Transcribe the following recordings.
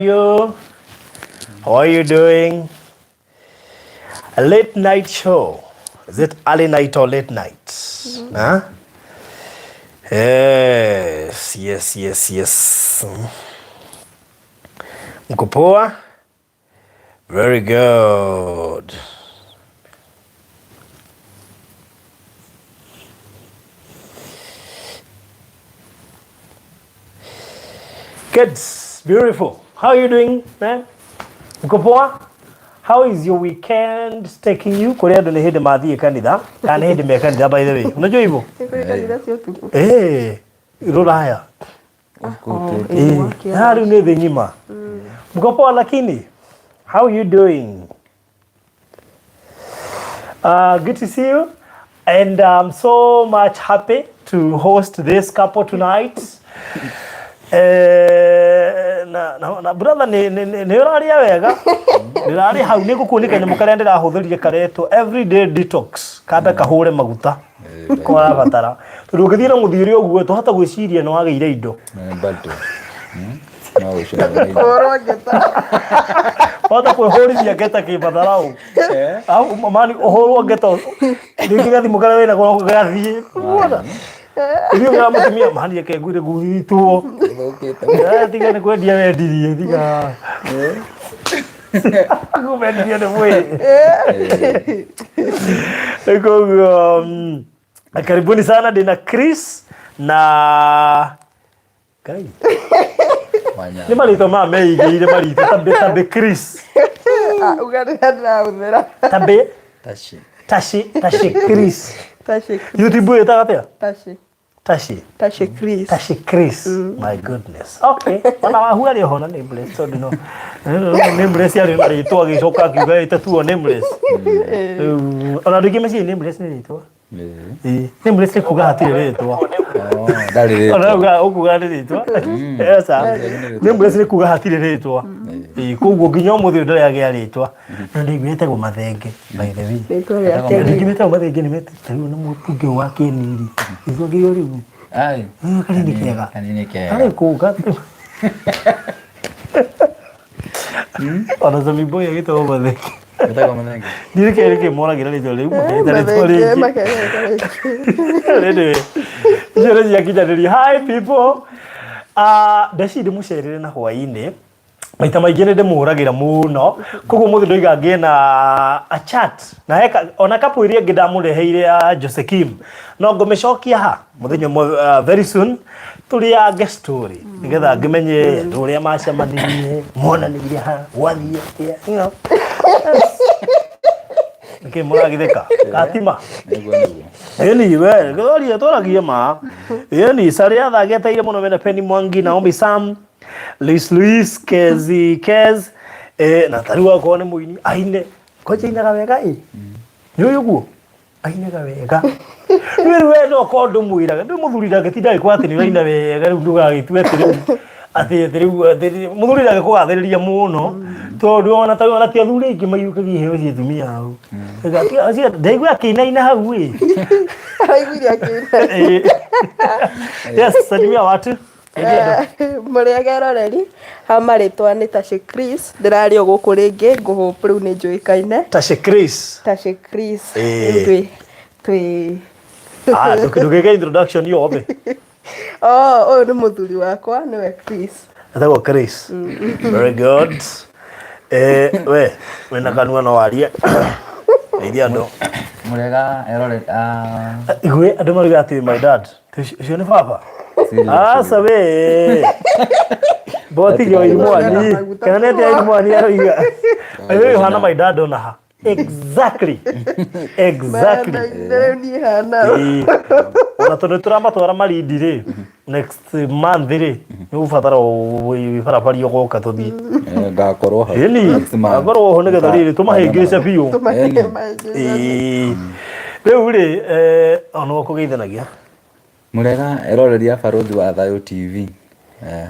You, how are you doing? A late night show. Is it early night or late night? Huh? Yes. Mko poa? Very good. Kids, beautiful. How are you doing, man? Mko poa? How is your weekend taking you? Kwa leo ni hedi madhi kanida. Kana hedi me kanida by the way. Unajua hivyo? Kanida sio tu. Rora haya. Haru ni venyima. Mko poa lakini? How are you doing? Good to see you. And I'm so much happy to host this couple tonight. Na brother ni uraria wega ndirari hau ni gukunika nyamu karia ndirahuthirie kareto everyday detox kamba kahure maguta kwa batara tondu ngithie na muthiri oguo tuhata gwiciria no ageire indo no ushira orogeta wata kwihurithia ngeta kibatharau au mani uhurwo ngeta ndingigathi mugara wina kwa gathie Iyo ngara mutumia mani yake ngure guthitwo tiga ni kwendia wendirie tiga kumendia ni mwe karibuni sana Dina Chris na kai ni marito ma meigire marito tabe Chris ugarira uthera tashi Chris Tashi YouTube yetagatia Tashi Chris. My goodness. Okay. Wana wahuaria hona nameless so no. Nameless ya ri to agicoka kiuga itatuo nameless. Ona ndigi meci nameless ni ritwa. Nameless ni kuga hatire ritwa. Ndari ritwa. Ona uga ukuga ni ritwa. Esa. Nameless ni kuga hatire ritwa. Koguo nginya muthio ndari agia ritwa. Na ndigwete go mathenge by the way. Ndigwete go mathenge ni mete tariu na mutunge wa kiniri. Izo ngio riu. Ai. Kanini kega. Ai kuga. Ona zami boy agito mathenge. Gitago mathenge. Ndirike moragira ritwa riu makete ritwa riu. Jere ya kijadiri. Hi people. Dashi ndimucerere na hwaini. Maita maingĩ nĩ ndĩmũhũragĩra mũno koguo mũthĩ ndoiga ngĩe na a chat na eka ona kapu iria ngĩ ndamũreheire ya Josekim no ngũmĩcokia ha mũthenya very soon tũrĩange story nĩgetha ngĩmenye ũrĩa macemanirie monanirie ha wathiĩ you know nĩkĩ mũragithĩka gatima ĩni we gĩthoria tũragia ma ĩni Saria thagĩteire mũno mena Penny Mwangi Naomi Sam Luis Kez na tariwa ko ne muini aine ko china ga wega yo guo aine ga wega we no ko ndu muira ndu muthurira getinda ko atini waina wega ru nduga gitwetire ati muthurira ge ko gathiriria muno tondu ona tayo ona tia thuri ingi mayukagie heo cie tumia hau gati acia ndaigua akinaina hau Araiguire akinaina yes salimia watu Muriaga roreri hamaritwa ni Tashi Chris ndirario guku ringi nguhupu riu ni njuikaine Tashi Chris twi tukigega introduction yo obe uyu ni muthuri wakwa niwe Chris atagwo Chris very good we na kanua no warie iria ndo Murega erore igwe andu mariga ati my dad cio ni baba sabe boti yo imwani kana ne imwani aroiga ayo hana my dad ona ha exactly ni hana ona tondu turamatwara marindi ri next month ri ni ufatara wibarabari ogoka tuthii ngakorwo ha ngakorwo ho nigetha riri tumahingice biu riu ri ona kugeithanagia Murega eroreria barothi wa Thayo TV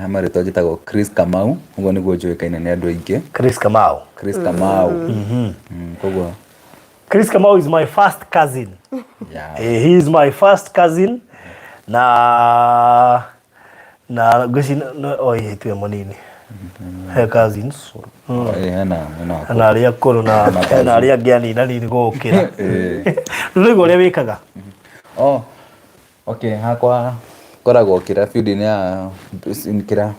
hamaritwa njitagwo Chris Kamau uguo niguo njuikaine ni andu aingi Chris Kamau koguo Chris Kamau is my first cousin he is my first cousin na gushi oye tuwe munini he cousins na aria kuru na aria giani na nini gukira rigo ria wikaga okay hakwa koragwo kira field ni ya kira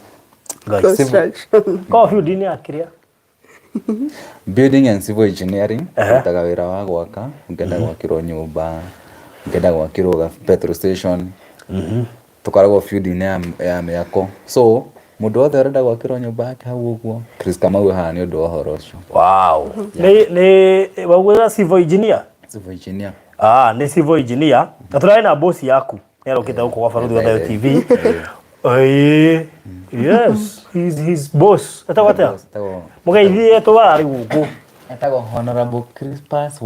construction ko field ni ya kiria building and civil engineering utaga wira wa gwaka ngenda gwakirwo nyumba ngenda gwakirwo petrol station tukaragwo field ni ya miako so mundu wothe arenda gwakirwo nyumba yake hau uguo Chris Kamau haha ni undu wa horo ucio wow ni wauga civil engineer ni civil engineer na turai na boss yaku nerokita uko kwa Faruthi wa TV yes he's boss atawata mugeithie twari guku atago Honorable Crispus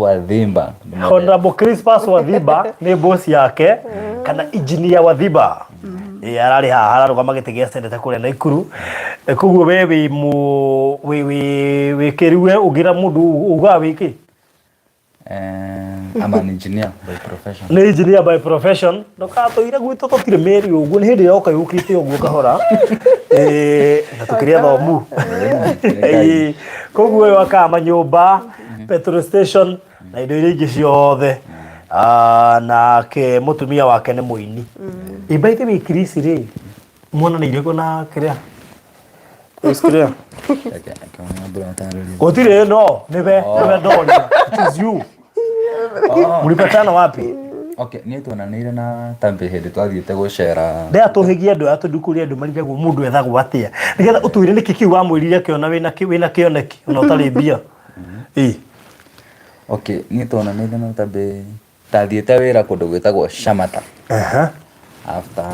Wadhimba ni boss yake kana engineer Wadhimba arari haha ararugama gite gia seneta kuria na ikuru kuguo wewe wikiriwe ugira mundu uga wiki I'm an engineer by profession. Ni engineer by profession. Ndokatoire gwito totire meri uguo ni hindi yoka yukite uguo kahora. Na tukiria thomu. Koguo waka manyumba, petrol station na indo iria ingi ciothe. Na ke mutumia wake ni muini. Ibaite wi Chris ri. Mwana ni ireko na kiria. Kiria. Otire no, nibe ndoni. It is you. Mulipatana wapi? Okay, ni tuonanire na tambe hindi twathiite gucera. Ndia tuhigie andu atudukuria andu marigagwo mundu ethagwo atia. Nigetha utwire niki kiu wa mwirire kiona wina kioneki ona utari mbia. Okay, ni tuonanire na tambe tathiite wira kundu gwitagwo Shamata. After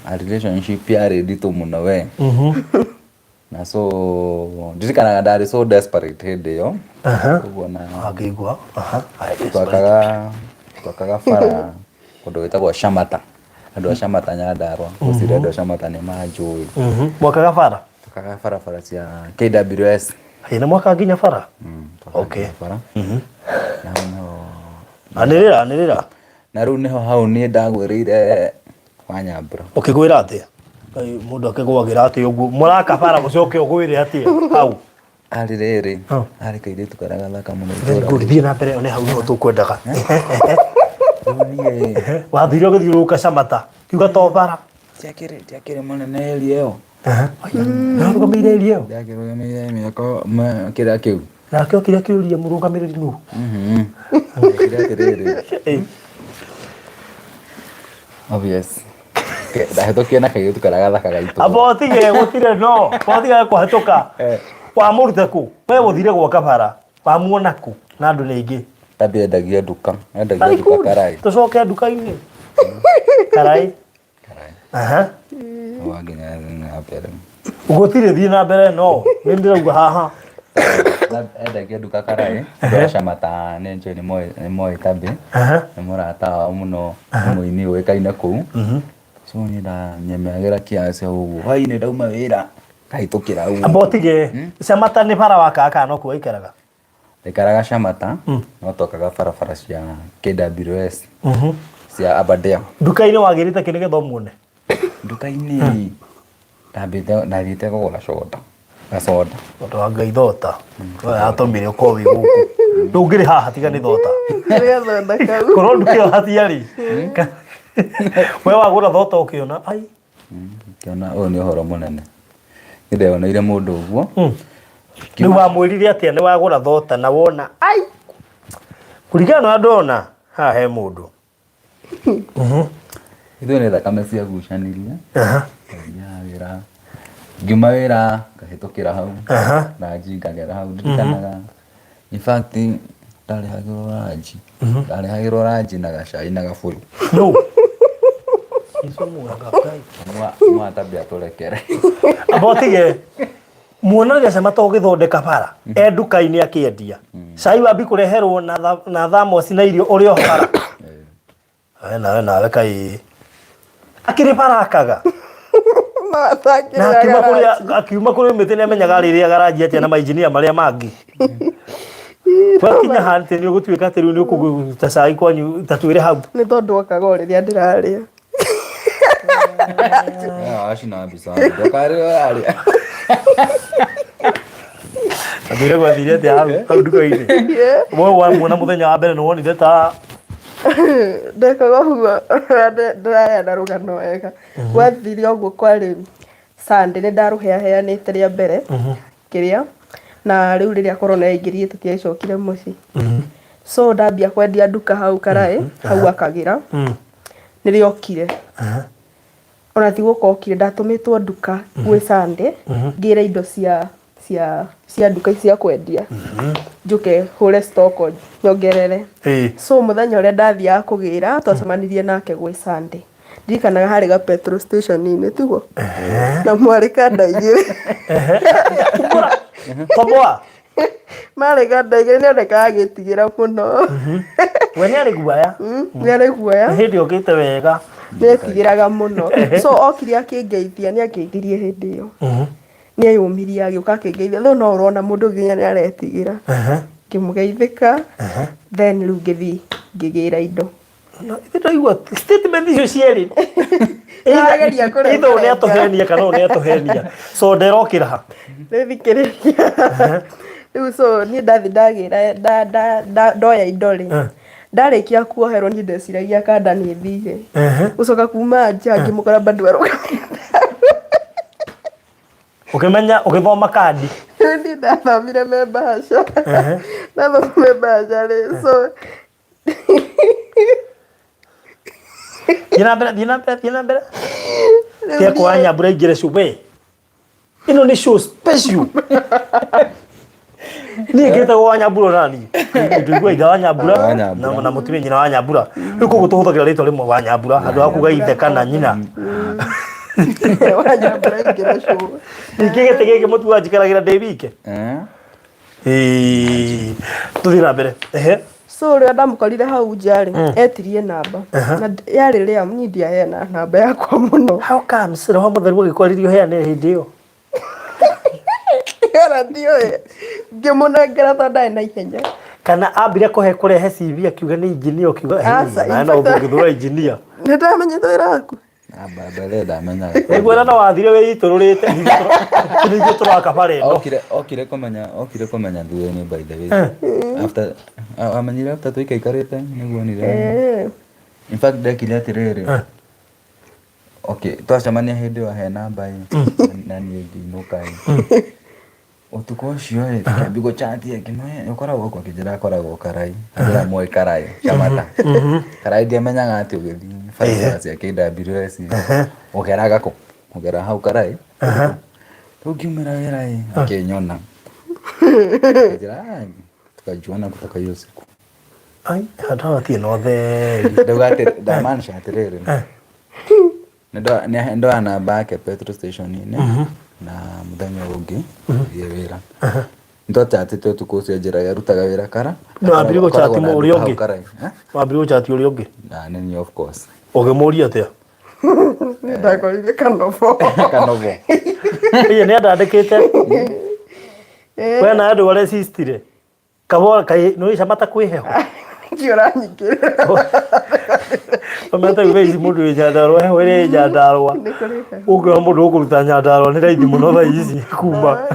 a relationship ya ndito muno we. Na so ndikana ndari so desperate hindi yo. Kuona akigwa. Twakaga fara kundu gwitagwo Shamata. Andu a Shamata Nyandarua. Usire andu a Shamata ni manjui. Mwakaga fara? Twakaga fara cia KWS. Ina mwaka nginya fara? Okay. Anirira. Na riu niho hau ni ndagwirire Wanyambura. Ukigwira atia? Mundu akigwagira atia uguo muraka fara mucoke ugwire atia hau? Ari riri ari kairitu karagathaka muno ngurithie na mbere one hau no tukwendaga wathire guthiuruka Shamata kiuga to bara tiakire munene elio na rugamiriri yo tiakire miako kira kiu nakio kira kiuria murugamiriri nu obvious ndahetokia na kairitu karagathaka gaitu abotige gutire no botige kuhetoka wa murute ku we guthire gwaka bara wa muona ku na andu ni ingi tabia ndagia duka karai tucoke duka-ini karai waginya ngapere ugutire thii na mbere no ni ndirauga haha ndagia duka karai ndo Shamata ni nje ni moi tabi ni murata muno muini wekaine ku so ni nda nyemeagira kiasi uguo haine ndauma wira kahitukira uguo abotige Shamata ni bara waka kana ku ikaraga ikaraga Shamata no tokaga fara cia KWS cia Aberdare duka-ini wagirite kinige thomune duka-ini ndabite kugura soda wanga ithota atomire uko wi guku ndungiri haha tiga ni thota korwo nduke hatiari we wagura thota ukiona ai kiona uyu ni uhoro munene ndeoneire mundu uguo riu wamwirire atia ni wagura thota na wona ai kurigana na ndona ha he mundu ithu ni thakame cia gucanirie ya wira ngima wira kahitukira hau na njingagera hau ndikanaga in fact ndarihagirwo ranji na gacai na gaburu no iso muanga kai mwatabia turekere abotige muonaga Shamata ugithondeka bara nduka-ini akiendia cai wambi kureherwo na thamos na irio urio bara nawe kai akiri bara akaga na akiuma kuri mite ni amenyaga riria garaji atia na mainjinia maria mangi wakinya hante ni ugutwika ati riu ni ukuguta cai kwanyu tatwire hau ni tondu akaga uriria ndiraria ashina bisa ndokari aria Amire kwa thire te hau nduka-ini. Mo wa muona muthenya wa mbere no wonire ta ndekaga ũguo ndĩrarĩa na rũgano wega gwathire ũguo kwarĩ Sunday nĩ ndarũheaheanĩte rĩa mbere kĩrĩa na rĩu rĩrĩa korona yaingĩrire tũtiacokire mũciĩ so ndambia kwendia nduka hau karaĩ hau akagĩra nĩrĩokire ona ti gũkokire ndatũmĩtwo nduka gwĩ Sunday ngĩre indo cia nduka cia kwendia njuke hũre stock nyongerere so mũthenya ũrĩa ndathiaga kũgĩra twacemanirie nake gwĩ Sunday ndikanaga harĩ ga petrol station-inĩ tiguo na mwarĩ kandaigĩrĩ toboa marĩ kandaigĩrĩ nĩonekaga agĩtigĩra mũno we nĩarĩ guaya nĩarĩ guaya hĩndĩ okĩte wega nĩetigĩraga mũno so okire akĩngeithia nĩangeithirie hĩndĩ ĩyo nĩeyũmirie agĩũka akĩngeithia no ũrona mũndũ nginya nĩaretigĩra ngĩmũgeithĩka then rĩu ngĩthiĩ ngĩgĩra indo ndaigua statement icio cierĩ itho nĩatũhenia kana nĩatũhenia so nderokĩra ha nĩthikĩrĩria rĩu so niĩ ndathi ndagĩra ndoya indo rĩ ndarĩkia kuoherwo niĩ ndeciragia kanda nĩ thige gũcoka kuma nja ngĩmũkora bado arũgamĩte ukimenya ukithoma kandi niĩ ndathomire membaca ndathoma membaca rĩ so Thiĩ na mbere tia kwa Wanyambura ingĩre cube ĩno nĩ show special niĩ ngĩtagwo Wanyambura nani ndũigua ithe Wanyambura na mũtumia nyina Wanyambura rĩu koguo tũhũthagĩra rĩtwa rĩmwe Wanyambura handũ ha kuga ithe kana nyina Wanyambura ingĩre show ningĩ gĩtĩ gĩkĩ mũtu wanjikaragĩra ndĩ wike tũthiĩ na mbere so rĩrĩa ndamũkorire hau nja rĩ etirie namba na yarĩ rĩa niĩ ndiaheana namba yakwa mũno how comes roho mũtheru ũgĩkwaririo heane hĩndĩ ĩyo yara ndioĩ ngĩmũnengera tondũ ndarĩ na ihenya kana ambire kũrehe CV akiuga nĩ engineer ukiuga na ũngĩthura engineer nĩndamenyete wĩra waku mbere ndamenyaga nĩguo na wathire wĩitũrũrĩte ningĩ tũraka barendo okire kũmenya thuĩni by the way after amenyire after tũikaikarĩte nĩguo nire in fact ndekire atĩrĩrĩ okay twacemania hĩndĩ ĩyo he namba na niĩ ngĩinũka ũtukũ ũcio tũkĩambia gũchatia kĩmwe ũkoragwo kwa kĩnjĩra akoragwo karai andĩra moĩ karai Kamata karai ndiamenyaga atĩ ũgĩthiĩ faida cia KWS ũgeraga kũ ũgera hau karai tũkiumĩra wĩra akĩnyona tukajuana kutoka hiyo siku ai hata watie no theri ndagate ndamanisha atĩrĩrĩ nĩndoa namba yake petrol station-inĩ na mũthenya ũngĩ thiĩ wĩra nĩtwachatĩte ũtukũ ũcio njĩra arutaga wĩra kara no ambire gũchati ũrĩa ũngĩ wambire gũchati ũrĩa ũngĩ na nĩ of course ũkĩmũria atĩa nĩndakorire kanobo iye nĩ andandĩkĩte we na andũ warecistire kabora kai no icamata kwĩheho ngiora nyingĩrĩra ometa ici mũndũ wĩ Nyandarua heho ĩrĩ Nyandarua ũngĩona mũndũ ũkũruta Nyandarua nĩ raithi mũno thaa ici kuma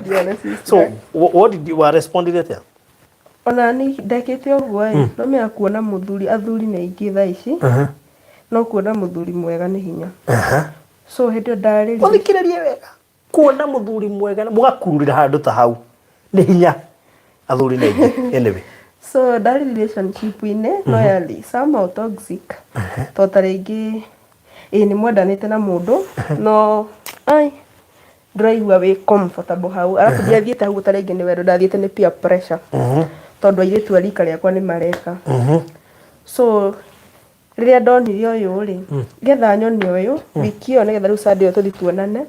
so what did you responded atĩa ona ni ndekĩte ũguo no mea kuona mũthuri athuri nĩ aingĩ thaa ici no kuona mũthuri mwega nĩ hinya so hĩndĩ ndarĩria ũthikĩrĩrie wega kuona mũthuri mwega mũgakururĩra handũ ta hau nĩ hinya athuri nĩ aingĩ anyway so that relationship-inĩ no yarĩ somehow toxic tondũ ta rĩngĩ nĩ mwendanĩte na mũndũ no ndĩraigua wĩ comfortable hau arabu ndiathiĩte hau ta rĩngĩ nĩ wendo ndathiĩte nĩ peer pressure tondũ airĩtu a rika rĩakwa nĩ mareka so rĩrĩa ndonire ũyũ rĩ ngetha nyone ũyũ wiki ĩyo nĩgetha rĩu Sunday ĩyo tũthiĩ tuonane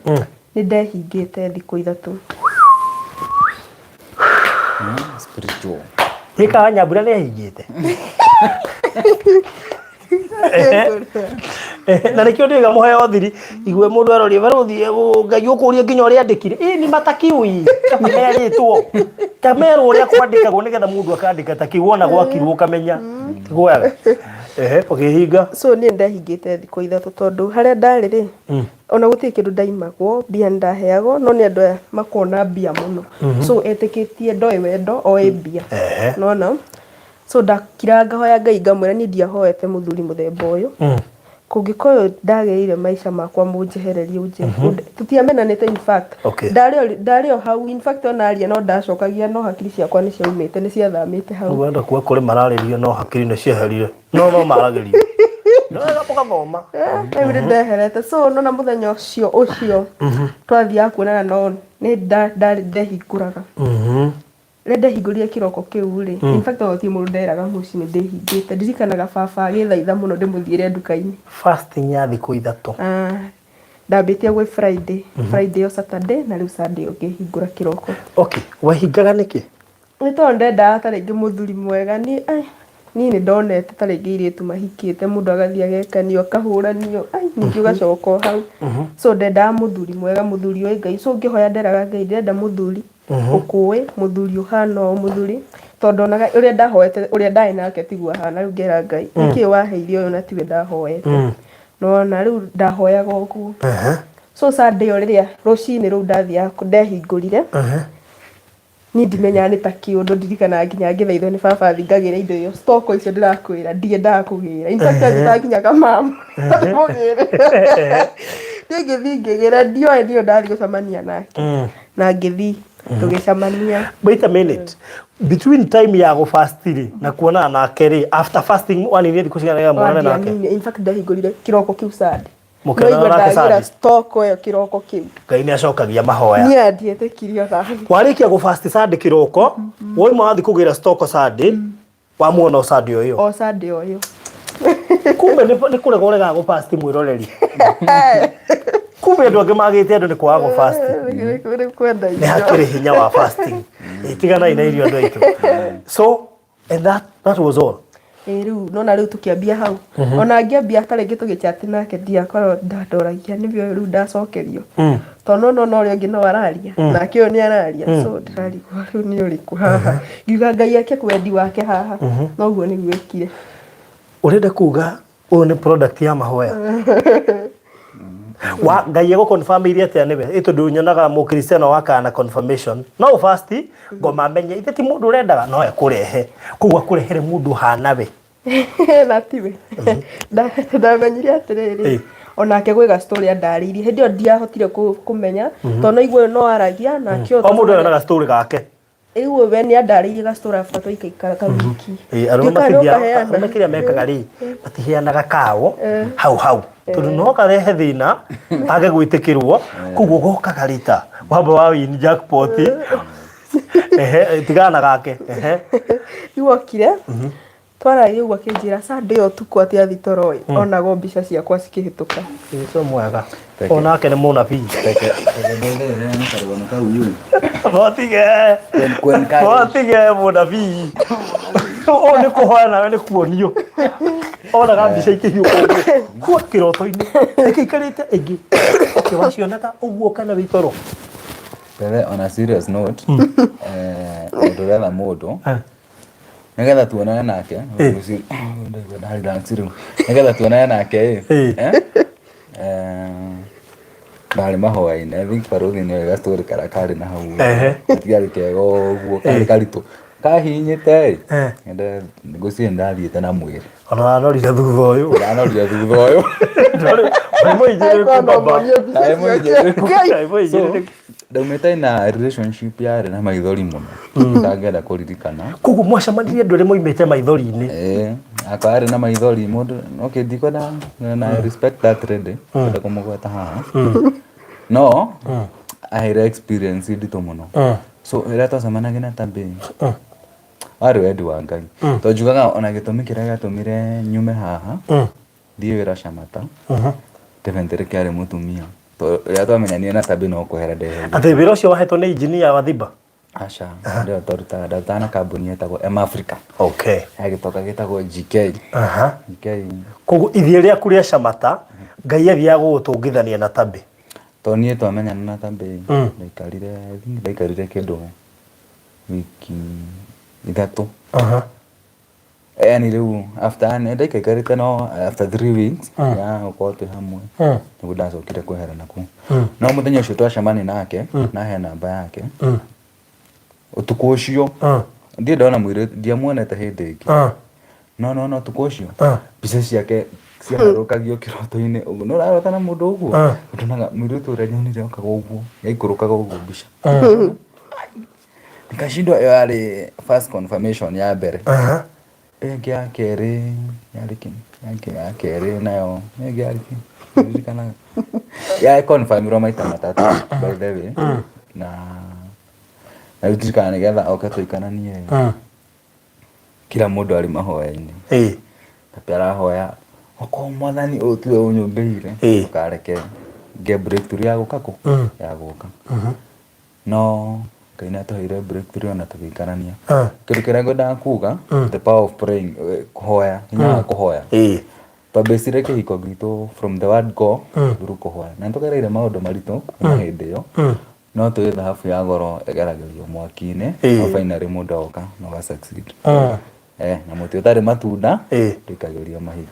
nĩ ndehingĩte thikũ 3 spiritual Ika Wanyambura nĩ ahingĩte na nĩkĩo ndĩga mũheo thiri igue mũndũ aroria barũthi Ngai ũkũria nginya ũrĩa andĩkire nĩ matakiwi kamerĩtwo kamerwo ũrĩa kwandĩkagwo nĩgetha mũndũ akandĩka ta kiuona gwakirwo kamenya tiguoyaga Ukihinga so ni ndahingite thikũ ithatũ tondu haria ndari ri ona gutirĩ kĩndũ ndaimagwo mbia ndaheagwo no nĩ andũ makona mbia mũno so etĩkĩtie ndoĩ wendo oĩ mbia nona so ndakira ngahoya Ngai ngamwĩra niĩ ndiahoete mũthuri mũthemba ũyũ kũngĩkorwo ndagĩrĩire maica makwa mũnjehererie tutiamenanĩte in fact ndarĩ o hau in fact ona aria no ndacokagia no hakiri ciakwa nĩ ciaumĩte nĩ ciathamĩte hau wenda kuwa kũrĩ mararĩrio no hakiri nĩ cieherire no maragĩrio no gathoma rĩu ndeherete so nona mũthenya ũcio twathiaga kuonana no nĩ ndehingũraga rĩrĩa ndehingũrire kĩroko kĩu rĩ in fact o ti mũndũ nderaga mũciĩ nĩ ndĩhingĩte ndirikanaga baba agĩthaitha mũno ndĩmũthiĩre nduka-inĩ fasting ya thikũ ithatũ ndambĩtie gwĩ Friday o Saturday na rĩu Sunday ngĩhingũra kĩroko wahingaga nĩkĩ nĩ tondũ ndendaga ta rĩngĩ mũthuri mwega niĩ nĩ ndonete ta rĩngĩ airĩtu mahikĩte mũndũ agathiĩ agekanio akahũranio ningĩ ũgacoka hau so ndendaga mũthuri mwega mũthuri oĩ Ngai so ngĩhoya nderaga Ngai ndĩrenda mũthuri ũkũĩ mũthuri ũhana o mũthuri tondũ onaga ũrĩa ndahoete ũrĩa ndarĩ nake tiguo ahana rĩu ngera Ngai nĩkĩĩ waheire ũyũ na tiwe ndahoete nona rĩu ndahoyaga ũguo so Sunday o rĩrĩa rũcinĩ rũu ndathiaga ndehingũrire ni ndimenyaga nĩ ta kĩũndũ ndirikanaga nginya ngĩthaithwo nĩ baba thingagĩra indo icio stock icio ndĩrakwĩra ndiendaga kũgĩra in fact ngĩthiĩ nginya mama mũgĩre ngĩthiĩ ngĩgĩra ndioĩ ndio ndathiĩ gũcemania nake na ngĩthiĩ tũgĩcemania. Wait a minute, between time ya go fast na kuonana nake rĩ after fasting wani nĩ thikũ cigana muonana nake in fact ndahingũrire kĩroko kĩu Sunday mũkena nake Sunday stock ĩyo kĩroko kĩu Ngai nĩ acokagia mahoya niĩ ndietĩkirio thani warĩkia go fast Sunday kĩroko woima wathi kũgĩra stock Sunday wamuona Sunday ũyũ o Sunday ũyũ kumbe nĩ kũrega ũrega go fast mwĩroreri kumbe andũ angĩ magĩte andũ nĩ kwaga go fast nĩ hakĩrĩ hinya wa fasting itigana ina irio andũ aitũ so and that was all rĩu nona rĩu tũkĩambia hau ona ngĩambia ta rĩngĩ tũgĩchat nake ndiakorwo ndandoragia nĩ bio rĩu ndacokerio tondũ no ũrĩa ũngĩ no araria nake ũyũ nĩ araria so ndarigwo rĩu nĩ ũrĩkũ haha ngiuga Ngai ake kwendi wake haha noguo nĩguo ekire ũrenda kuga ũyũ nĩ product ya mahoya wa Ngai ego confirm iria atĩa nĩwe tondũ nyonaga mũkristiano wakana confirmation no fast ngoma menye ithe ti mũndũ ũrendaga no ekũrehe kũgwa kũrehere mũndũ hana we na tiwe ndamenyire atĩrĩrĩ onake gwĩga story andarĩirie hĩndĩ ĩyo ndiahotire kũmenya tondũ igwe no aragia na kĩo o mũndũ ena story gake Ewe we nĩ andarĩirie ga story after tũikaikara ka wiki arũma kĩrĩa mekaga rĩ matiheanaga kao hau tondũ no karehe thĩna age gwĩtĩkĩrwo kũguo gokaga rita wamba wa win jackpot tigana gake iwokire twaragia ũguo akĩnjĩra Sunday ĩyo tukũ atĩ thitoro onago mbica ciakwa cikĩhĩtũka so mwega onake nĩ mũnabii Botige mũnabii o nĩ kũhoya nawe nĩ kuonio onaga mbica ikĩhiũka kwa kĩroto-inĩ ĩkĩikarĩte ĩngĩ wacionaga ũguo kana wĩtoro on a serious note ndũretha mũndũ nĩgetha tuonane nake nĩgetha tuonane nake ndarĩ mahoya-inĩ I think barũthi nĩ gastori karĩ na hau tigarĩ kega ũguo karĩ karitũ kahinyĩte ngũciĩ ndathiĩte na mwĩrĩ ona wanorire thutha ũyũ ndaumĩte na relationship yarĩ na maithori mũno ndangĩenda kũririkana koguo mwacemanirie andũ arĩa moimĩte maithori-inĩ akwa arĩ na maithori mũndũ okay ndiko na respect that ready kwenda kũmũgweta haha no ahĩre experience nditũ mũno so rĩrĩa twacemanagia na Tabĩ arĩ wendi wa Ngai tondũ njugaga ona gĩtũmi kĩrĩa gĩatũmire nyume haha thiĩ wĩra Shamata definitely kĩarĩ mũtumia rĩrĩa twamenyanirie na Tabĩ no kũhera ndehe atĩ wĩra ũcio wahetwo nĩ engineer wa Thimba aca ndio twarutaga na kambuni yetagwo Africa yagĩtoka gĩtagwo GK koguo ithia rĩaku rĩa Shamata Ngai athiaga gũgũtũngithania na Tabĩ tondũ niĩ twamenyana na Tabĩ ndaikarire kĩndũ wiki ithatũ yani riu after ndeka ikarite no after 3 weeks ya ukote hamwe nigudaza ukire kwehera naku no muthenya ucio twacemani nake na he namba yake utuku ucio ndie ndona mwire ndiamuonete hindi ingi no utuku ucio mbica ciake ciarukagio kiroto-ini uguo no rarota na mundu uguo utonaga mwire tu renyonire okaga uguo yaikurukaga uguo mbica nikashindwa yari first confirmation ya mbere enge ya keri ya keri nayo enge ya kana ya confirm maita matatu by the way na utikana nigetha okatuikananie kila mundu ari mahoya-ini tapera hoya oko mwathani utue unyumbeire ukareke ge breakthrough ya guka ya guka no kaina tohire breakthrough na tugikarania kindu kiria ngwenda kuga the power of praying kuhoya hinya kuhoya twambicire kihiko gitu from the word go through kuhoya na tugereire maundu maritu na hindi yo no tuwe dhahabu ya goro egeragerio mwaki-ini no finally mundu oka no ga succeed na muti utari matunda tuikageria mahiga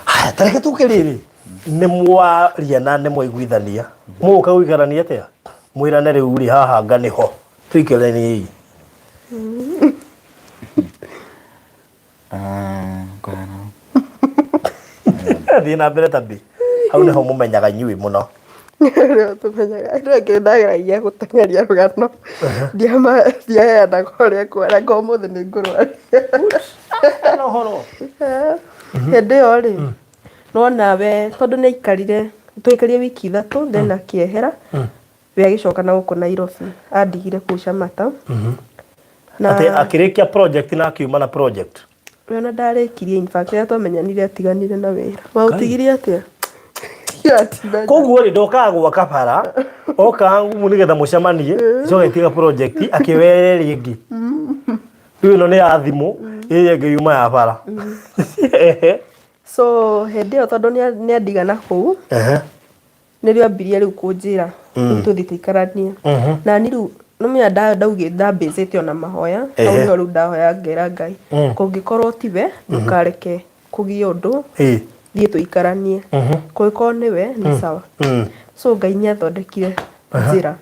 haya tareke tukiriri ni mwaria na ni mwaiguithania muka guikarania atia mwirane riu ri haha nga niho tuikereni kana thina mbere tabi hau niho mumenyaga nyui muno Rĩu tũmenyaga ndageragia gũteng'eria rũgano ndiaheanaga ũrĩa kwera ngo ũmũthĩ nĩ ngũrwaria hĩndĩ ĩyo rĩ nona we tondũ nĩ aikarire twaikarire wiki ithatũ then akĩehera we agĩcoka na gũkũ Nairobi andigire kũu Shamata ati akĩrĩkia project na akiuma na project we ona ndarĩkirie in fact rĩrĩa twamenyanire atiganire na wĩra waũtigire atĩa koguo ri ndokaga gwaka bara oka ngumu nigetha mucemanie coka itiga project akiwereria ingi riu no ni ya thimu ĩrĩa ĩngĩ yuma ya bara so hĩndĩ ĩyo tondũ nĩ andigana kũu nĩrĩo ambirie rĩu kũnjĩra tũthiĩ tũikaranie na ni rĩu nomenya ndambĩcĩte ona mahoya au nĩho rĩu ndahoya ngera Ngai kũngĩkorwo tiwe ndũkareke kũgie ũndũ thiĩ tũikaranie kũngĩkorwo nĩwe nĩ sawa so Ngai nĩathondekire njĩra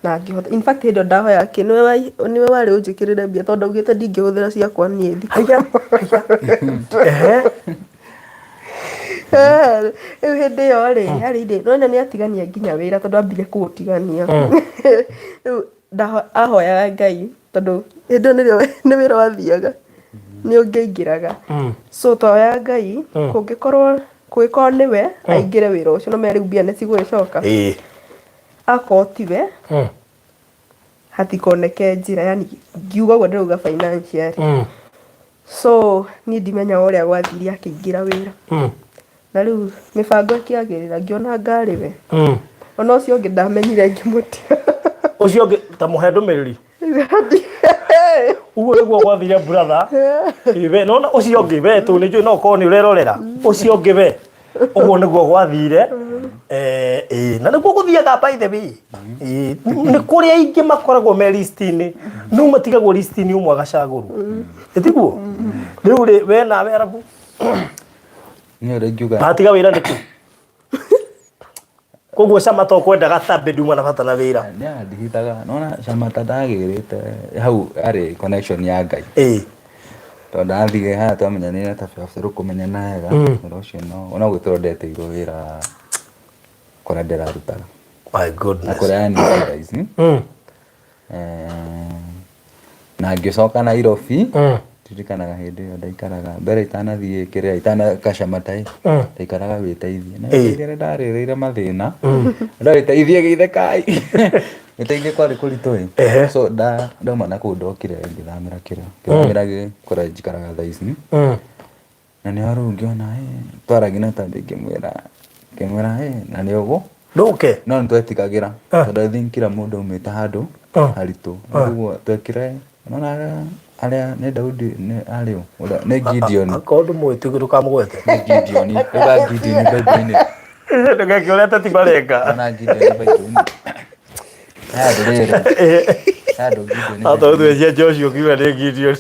na ngĩhota in fact hĩndĩ ĩyo ndahoya nĩwe warĩ ũnjĩkĩrĩre mbia tondũ augĩte ndingĩhũthĩra ciakwa niĩ rĩu hĩndĩ ĩyo rĩ harĩ nona nĩatigania nginya wĩra tondũ ambire kũũtigania rĩu ahoyaga Ngai tondũ hĩndĩ ĩyo nĩ wĩra wathiaga nĩ ũngĩingĩraga so twoya Ngai kũngĩkorwo nĩwe aingĩre wĩra ũcio no merĩ mbia nĩcigũgĩcoka akorwo tiwe hatikoneke njĩra yani ngiuga ũguo ndĩrauga financially so niĩ ndimenyaga ũrĩa gwathiire akĩingĩra wĩra na rĩu mĩbango ĩkĩagĩrĩra ngĩona ngarĩ we ona ũcio ũngĩ ndamenyire ngĩmũtiga ũcio ũngĩ ta mũhe ndũmĩrĩri uguo nĩguo gwathire brother we nona ũcio ũngĩ we tũ nĩ njũĩ no korwo nĩ ũrerorera ũcio ũngĩ we ũguo nĩguo gwathire na nĩguo gũthiaga by the way nĩ kũrĩa aingĩ makoragwo me list-inĩ no matigagwo list-inĩ ũmwe agacagũrwo ĩtiguo rĩu we nawe arabu nĩ ũrĩa ngiuga batiga wĩra nĩkĩ koguo Shamata kwendaga tambe nduma na bata na wĩra nĩandihitaga nona Shamata ndagĩrĩte hau arĩ connection ya Ngai tondũ ndathire haha twamenyanire ta bĩrũ kũmenyana wega ũndũ ũcio no ona gwĩtũrwo ndeteirwo wĩra kũrĩa ndĩrarutaga my goodness na kũrĩa nĩici na ngĩcoka Nairobi ririkanaga hĩndĩ ĩyo ndaikaraga mbere itanathiĩ kĩrĩa itanaka Shamata ndaikaraga wĩteithie na rĩrĩa ndarĩrĩire mathĩna ndarĩteithie gĩthekai gĩteithie kwarĩ kũritũ so ndauma na kũu ndokire ngĩthamĩra kĩrĩa kũrĩa njikaraga thaa ici na nĩho rĩu ngĩona twaragia na tandĩ ngĩmwĩra na nĩ ũguo ndũke no nĩtwetigagĩra tondũ I think kila mũndũ aumĩte handũ haritũ ũguo twekire nona arĩa nĩ Daudi nĩ arĩo nĩ Gideon akorwo ndũmwĩti ndũkamũgwete nĩ Gideon rĩga Gideon Bible-inĩ ndũgeke ũrĩa tati marenga ona Gideon Bible-inĩ ndĩrĩre Ado Gideon. Ado tu Joshua kiwa ni Gideon.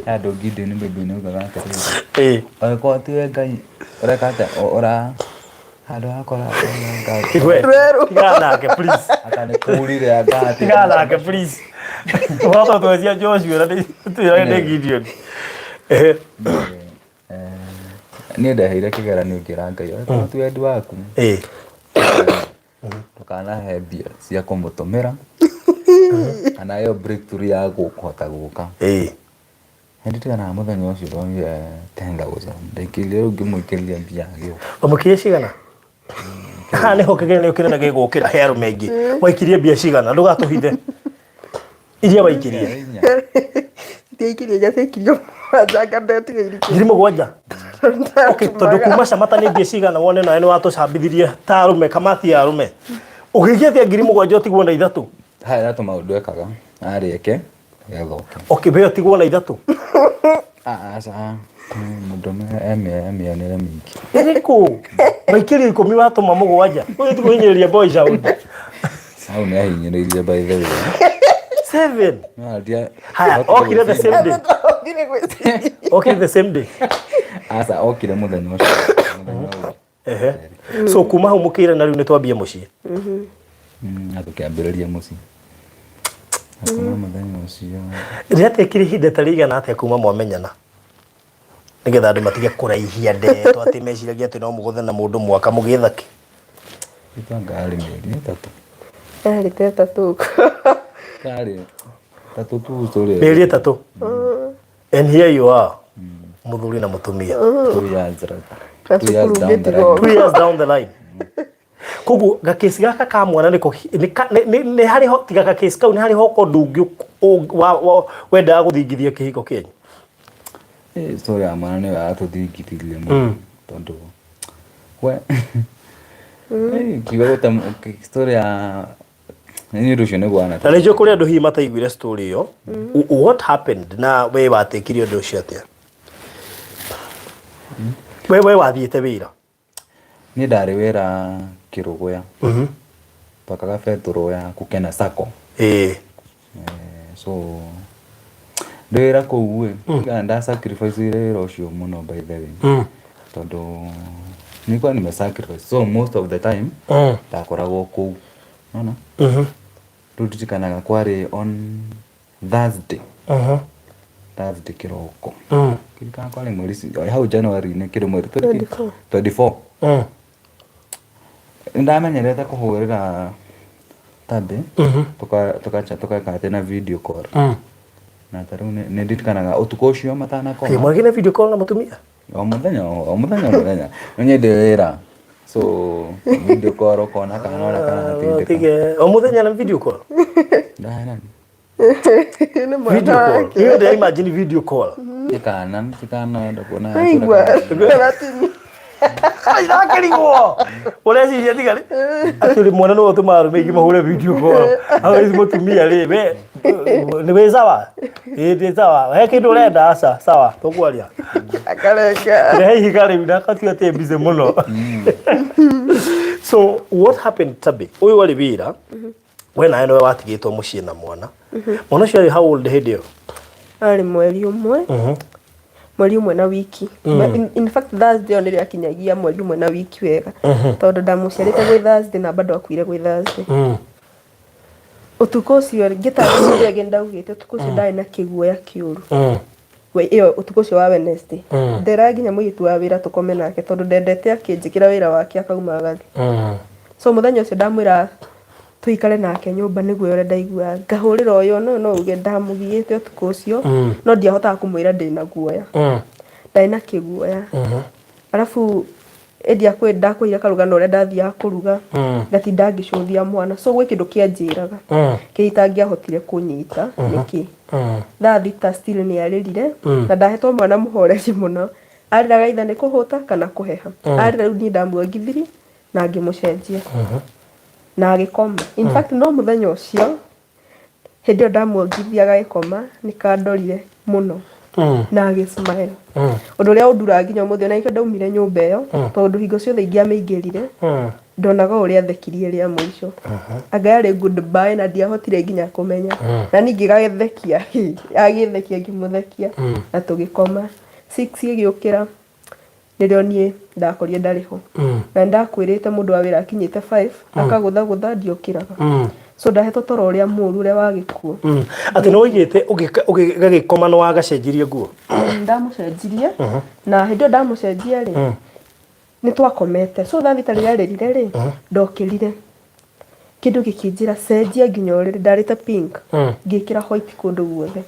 Ado Gideon baby ni ugaga atari. Eh. Ko tu ngai ora kata ora ado akora Igwe. Tigana ke please. Akane kurire agati. Tigana ke please. Watu tu Joshua ni tu ni Gideon. Ni ndaheire kigeranio kirangai ora tu endi waku. Tukana he mbia cia kumutumira kana yo breakthrough ya gukuhota guka hindi tigana muthenya ucio ndonire 10,000 ndaikirie riu ngimwikiria mbia agio umukirie cigana ni ho kigene ukire na gigukira heru mengi waikirie mbia cigana ndugatuhithe iria waikirie ndaikirie jasekirio janga ndetigeire ngiri mugwanja okay tondu kuma camata ni mbia cigana wone nawe ni watucambithirie ta arume kamati ya arume ugigia tia ngiri mugwanja utigwo na ithatu haya tu maundu ekaga arieke gethoke okay be utigwo na ithatu asa mundu eme nere mingi iriku waikirie 10 watuma mugwanja uyu tukuhinyiria boys out au ni ahinyiririe by the way 7 ndia haya okire the same day okay the same day asa okire muthenya ucio so kuma hau mukire na riu ni twambie mucii atukiambiriria mucii akuma muthenya ucio riatekire ihinda ta rigana atia kuma mwamenyana nigetha andu matige kuraihia ndeto ati meciragia ati no muguthe na mundu mwaka mugithaki itangari meri tatu ari tatu kari tatu tu story meri tatu and here you are muthuri na mutumia 2 years right 2 years down the line kugu gakesi gaka ka mwana niko ni hari ho tiga gakesi kau ni hari ho ko ndungi wenda guthingithia kihiko kenyu story ya mwana ni wa tuthingithirie mu tondu we kiwa ta story ya ni ndu cio ni gwana na nijo kuri andu hi mataiguire story iyo what happened na we watekirio ndu cio atia we wathiite wira ni ndari wira Kirugoya pakaga feturo ya kukena sako so ndira kuwe nganda sacrifice ile rocio muno by the way tondu niko ni sacrifice so most of the time takoragwo ku no tutikanaga kwari on Thursday Thursday kiroko kirika kwari mwezi hau January ni kiri mwezi 24 ndamenyerete kuhurira tabe tuka na video call na taru ne nditikanaga utuko ucio matana ko mwagi na video call na mutumia o muthenya nonye ndewira so video call kona kana ora kana tige o muthenya na video call ndana video call you dey imagine video call tikana ndakona aigwa ratini ira kirigo ureciria tigari aturi mwana no tumaru megi mahure video call awe mutumia ri we ni we sawa ndi sawa he kindu urenda aca sawa tukwaria akarenga he higari na katia te bize muno so what happened tabe uyu wali wira we nawe niwe watigitwo mucii na mwana mwana ucio ari how old hĩndĩ ĩyo ari mweri umwe na wiki in fact Thursday onire akinyagia mweri umwe na wiki wega tondu ndamuciarite gwi Thursday na bado akuire gwi Thursday utuko ucio ngitariria ngendagite utuko ucio ndari na kiguoya kiuru we iyo utuko ucio wa Wednesday ndiraginya muyitu wa wira tukome nake tondu ndendete akinjikira wira wake akauma gathi so muthenya ucio ndamwira tuikare nake nyumba niguo ore ndaigua ngahurira uyo no uge ndamugiite utuko ucio no ndiahota kumwira ndina guoya ndaina kiguoya alafu endia kwenda kuira karugano ore ndathia kuruga ngatinda ngicuthia mwana so gwe kindu kianjiraga kiitangia hotire kunyita niki thita still ni aririre na ndahetwo mwana muhoreri muno ariraga itha ni kuhuta kana kuheha arira ni ndamuongithiri na ngimucenjia na agikoma in fact no muthenya ucio hindi ndamuongithia agikoma nikandorire muno na agismile undu ria undura nginya muthenya na ikio ndaumire nyumba iyo tondu hingo ciothe ingia meingirire ndonaga ũrĩa thekirie rĩa mũico anga yarĩ goodbye na ndiahotire nginya kũmenya na ningĩ gagĩthekia agĩthekia ngĩmũthekia na tũgĩkoma 6 ĩgĩũkĩra nĩrĩo niĩ ndakorire ndarĩ ho na ndakwĩrĩte mũndũ wa wĩra akinyĩte 5 akagũthagũtha ndiokĩraga so ndahetwo toro ũrĩa mũru ũrĩa wa gĩkuũ atĩ no ũigĩte ũgĩgagĩkoma no wagacenjirie nguo ndamũcenjirie na hĩndĩ ĩyo ndamũcenjia rĩ nĩ twakomete so thibitarĩ yarĩrire rĩ ndokĩrire kĩndũ gĩkĩnjĩra cenjia nginya ũrĩrĩ ndarĩte pink ngĩkĩra white kũndũ guothe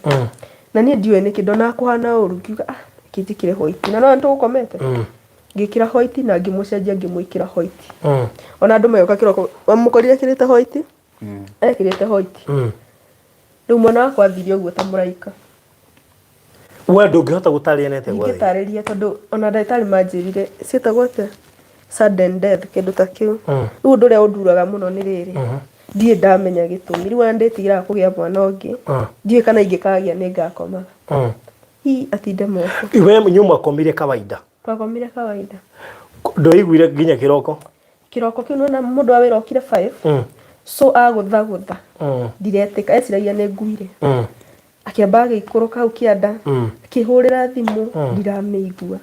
na niĩ ndiũĩ nĩkĩ ndona kũhana ũru ngiuga kĩnjĩkĩre white na no nĩtũgũkomete ngĩkĩra white na ngĩmũcenjia ngĩmwĩkĩra white ona andũ mayoka kĩroko mũkorire kĩrĩte white ekĩrĩte white rĩu mwana wakwa athiire ũguo ta mũraika we ndũngĩhota gũtarĩria nete gwa ingĩtarĩria tondũ ona ndagĩtarĩ manjĩrire ciĩtagwo atĩa sudden death kĩndũ ta kĩu rĩu ũndũ ũrĩa ũnduraga mũno nĩ rĩrĩ ndiĩ ndamenya gĩtũmi rĩu ona ndĩtigĩraga kũgĩa mwana ũngĩ ndiĩ kana ingĩkagĩa nĩ ngakomaga hii atinde moko iwe nyuma komire kawaida twakomire kawaida ndoiguire nginya kĩroko kĩu nona mũndũ wa wĩra okire 5 so agũthagũtha ndiretĩka eciragia nĩ nguire akĩamba agĩikũrũka hau kĩanda akĩhũrĩra thimũ ndiramĩigua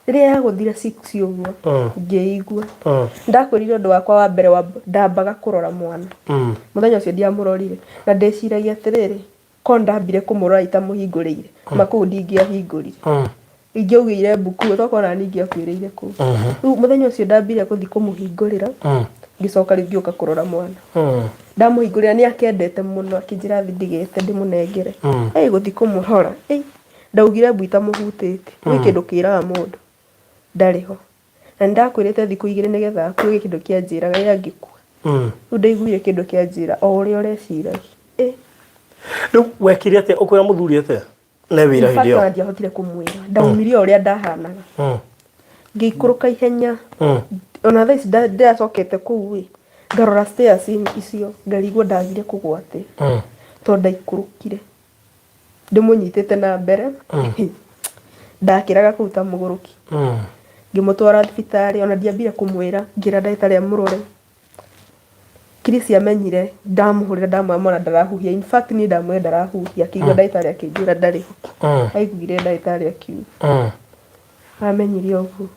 rĩrĩa yagũthire 6 ũguo ngĩigua ndakwĩrire ũndũ wakwa wa mbere ndambaga kũrora mwana mũthenya ũcio ndiamũrorire na ndeciragia atĩrĩrĩ ko ndambire kũmũrora itamũhingũrĩire makũu ndingĩahingũrire ingĩaugĩire mbuku tokona ningĩakuĩrĩire kũu rĩu mũthenya ũcio ndambire gũthiĩ kũmũhingũrĩra ngĩcoka rĩu ngĩũka kũrora mwana ndamũhingũrĩra nĩ akendete mũno akĩnjĩra thiĩ ndigĩte ndĩmũnengere gũthiĩ kũmũrora ndaugire mbu itamũhutĩte gwĩ kĩndũ kĩraga mũndũ ndarĩ ho na ndakwĩrĩte thikũ 2 nĩgetha akuĩ kĩndũ kĩanjĩraga yangĩkua rĩu ndaiguire kĩndũ kĩanjĩra o ũrĩa ũreciragia rĩu wekire atĩa ũkwĩra mũthuri atĩa ne wĩra hĩndĩ ĩyo ndiahotire kũmwĩra ndaumirie ũrĩa ndahanaga ngĩikũrũka ihenya ona thaa ici ndĩracokete kũu ngarora stairs icio ngarigwo ndagire kũgwatĩ tondũ ndaikũrũkire ndĩmũnyitĩte na mbere ndakĩraga kũu ta mũgũrũki ngĩmũtwara thibitarĩ ona ndiambire kũmwĩra ngĩra ndagĩtarĩ amũrore Chris amenyire ndamũhũrĩra ndamwamona ndarahuhia in fact ni ndamwĩra ndarahuhia akĩigua ndagĩtarĩ akĩnjĩra ndarĩ ho aiguire ndagĩtarĩ akiuga amenyire ũguo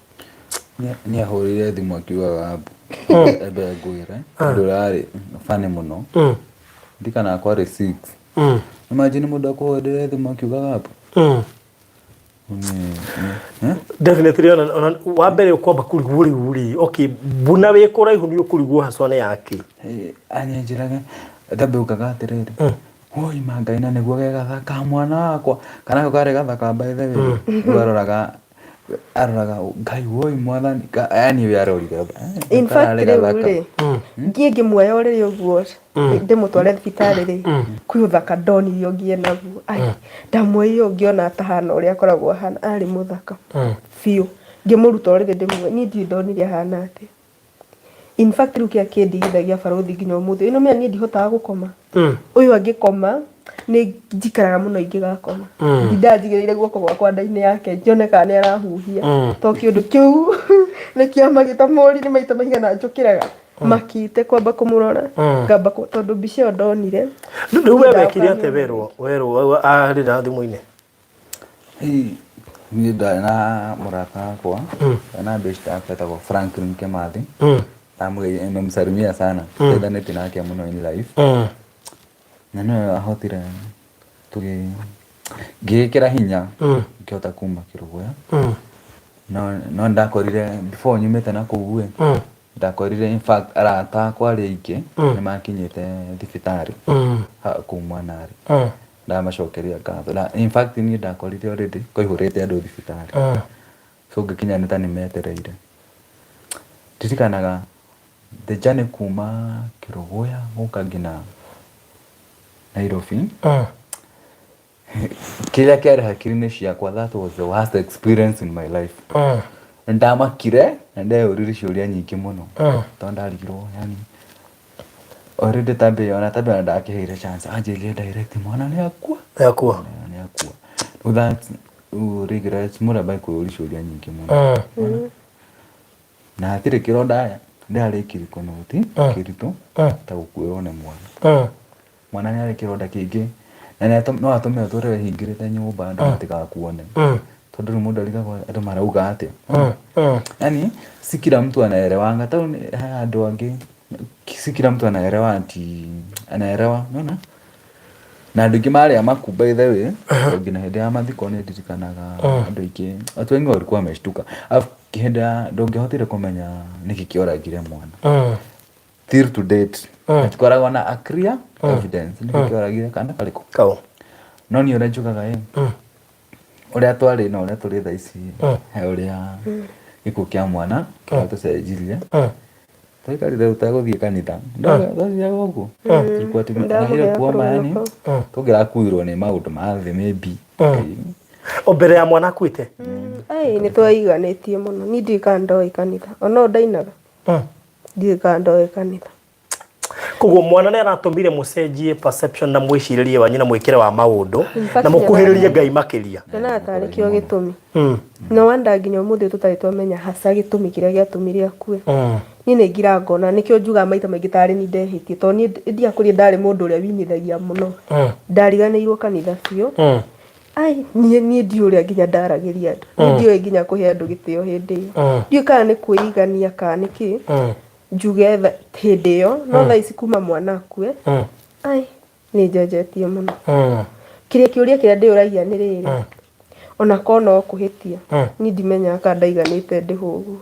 nĩ ahũrĩre thimũ akiugaga ebe ngwĩre ndũrarĩ bane mũno ndikana kwarĩ 6 imagine mũndũ akũhũrĩre thimũ akiugaga hapo definitely ona wa mbere ukwamba kurigwo riguri okay buna we kũraihu nĩ ũkũrigwo haswa nĩ yake anyenjiraga ndabeukaga atĩrĩrĩ oi mangaina nĩguo gegathaka mwana wakwa kana karĩ gathaka by the way aroraga ngai woi mwathani yani we arorire in fact rĩu ngĩmuoya ũrĩrĩ ũguo ndĩmũtware thibitarĩ rĩ kwĩ ũthaka ndonirio ngie naguo ndamuoire ngĩona atahana ũrĩa akoragwo ahana arĩ mũthaka biũ ngĩmũruta ũrĩrĩ ndĩmuoya niĩ ndiĩ ndonire ahana atĩ in fact rĩu kĩrĩa kĩndigithagia barũthi nginya ũmũthĩ ĩno mĩena niĩ ndihotaga gũkoma ũyũ angĩkoma nĩ njikaraga mũno ingĩgakoma ndanjigĩrĩire guoko gwakwa nda-inĩ yake njione kana nĩ arahuhia to kĩũndũ kĩu nĩ kĩamagĩta mũri maita maigana njũkĩraga makite kwamba kũmũrora ngamba tondũ mbica ĩyo ndonire rĩu we wekire atĩa werwo arĩ na thimũ-inĩ niĩ ndarĩ na mũrata wakwa na beshte yake etagwo Franklin Kemathi nimemsalimia sana tethanĩtie nake mũno in life na nĩwe ahotire ngĩgĩkĩra hinya ngĩhota kuma Kĩrũgũya no ndakorire before nyumĩte na kũu ndakorire in fact arata akwa arĩa aingĩ nĩ makinyĩte thibitarĩ kũu Mwanarĩ ndamacokeria ngatho na in fact niĩ ndakorire already koihũrĩte andũ thibitarĩ so ngĩkinya nĩ ta nĩmetereire ndirikanaga the journey kuma Kĩrũgũya gũka nginya Nairobi kĩrĩa kĩarĩ hakiri-inĩ ciakwa that was the worst experience in my life ndamakire na ndeyũririe ciũria nyingĩ mũno tondũ ndarigirwo yani already tambe ona ndakĩheire chance anjĩrie direct mwana nĩ akua that regrets mũno by kũyũria ciũria nyingĩ mũno na hatirĩ kĩronda ndari kiriko noti kirito ta gukuirwo ne mwana nĩ arĩ kĩronda kĩingĩ na no atũme ũtũre wĩhingĩrĩte nyũmba andũ matigakuone tondũ rĩu mũndũ arigagwo andũ marauga atĩa yani si kila mtu anaelewanga ta andũ angĩ si kila mtu anaelewa anaelewa unaona na andũ aingĩ marĩa maku by the way nginya hĩndĩ ya mathiko nĩ ndirikanaga andũ aingĩ watu wengi walikuwa wameshtuka alafu kĩhĩnda ndũngĩhotire kũmenya nĩkĩ kĩoragire mwana till to date atikoragwo na a clear evidence nĩkĩ kĩoragire kana karĩkũ no niĩ ũrĩa njugaga ũrĩa twarĩ na ũrĩa tũrĩ thaa ici he ũrĩa gĩkuũ kĩa mwana kĩratũcenjirie tũikarire tutagũthiĩ kanitha ndathiaga ũguo tulikuwa tumeahire kuoma yani tũngĩrakuirwo nĩ maũndũ ma thĩ maybe o mbere ya mwana akuĩte nĩ twaiganĩtie mũno niĩ ndirikana ndoĩ kanitha ona ndainaga ndirikana ndoĩ kanitha koguo mwana nĩ aratũmire mũcenjie perception na mwĩcirĩrie wanyu na mwĩkĩre wa maũndũ na mũkuhĩrĩrie Ngai makĩria na tarĩ kĩo gĩtũmi no wanda nginya mũthĩ tũtarĩ twamenya hasa gĩtũmi kĩrĩa gĩatũmire akue niĩ nĩ ngira ngona nĩkĩo njuga maita maingĩ tarĩ ni ndehĩtie tondũ niĩ ndiakũrire ndarĩ mũndũ ũrĩa winithagia mũno ndariganĩirwo kanitha biũ niĩ ndiũ ũrĩa nginya ndaragĩria andũ niĩ ndiũĩ nginya kũhe andũ gĩtĩo hĩndĩ ĩyo ndiũĩ kana nĩ kwĩigania kana nĩkĩ njuge hĩndĩ ĩyo no thaa ici kuma mwana akue nĩ njenjetie mũno kĩũria kĩrĩa ndĩũragia nĩ rĩrĩ ona ko no kũhĩtia niĩ ndimenyaga kana ndaiganĩte ndĩho ũguo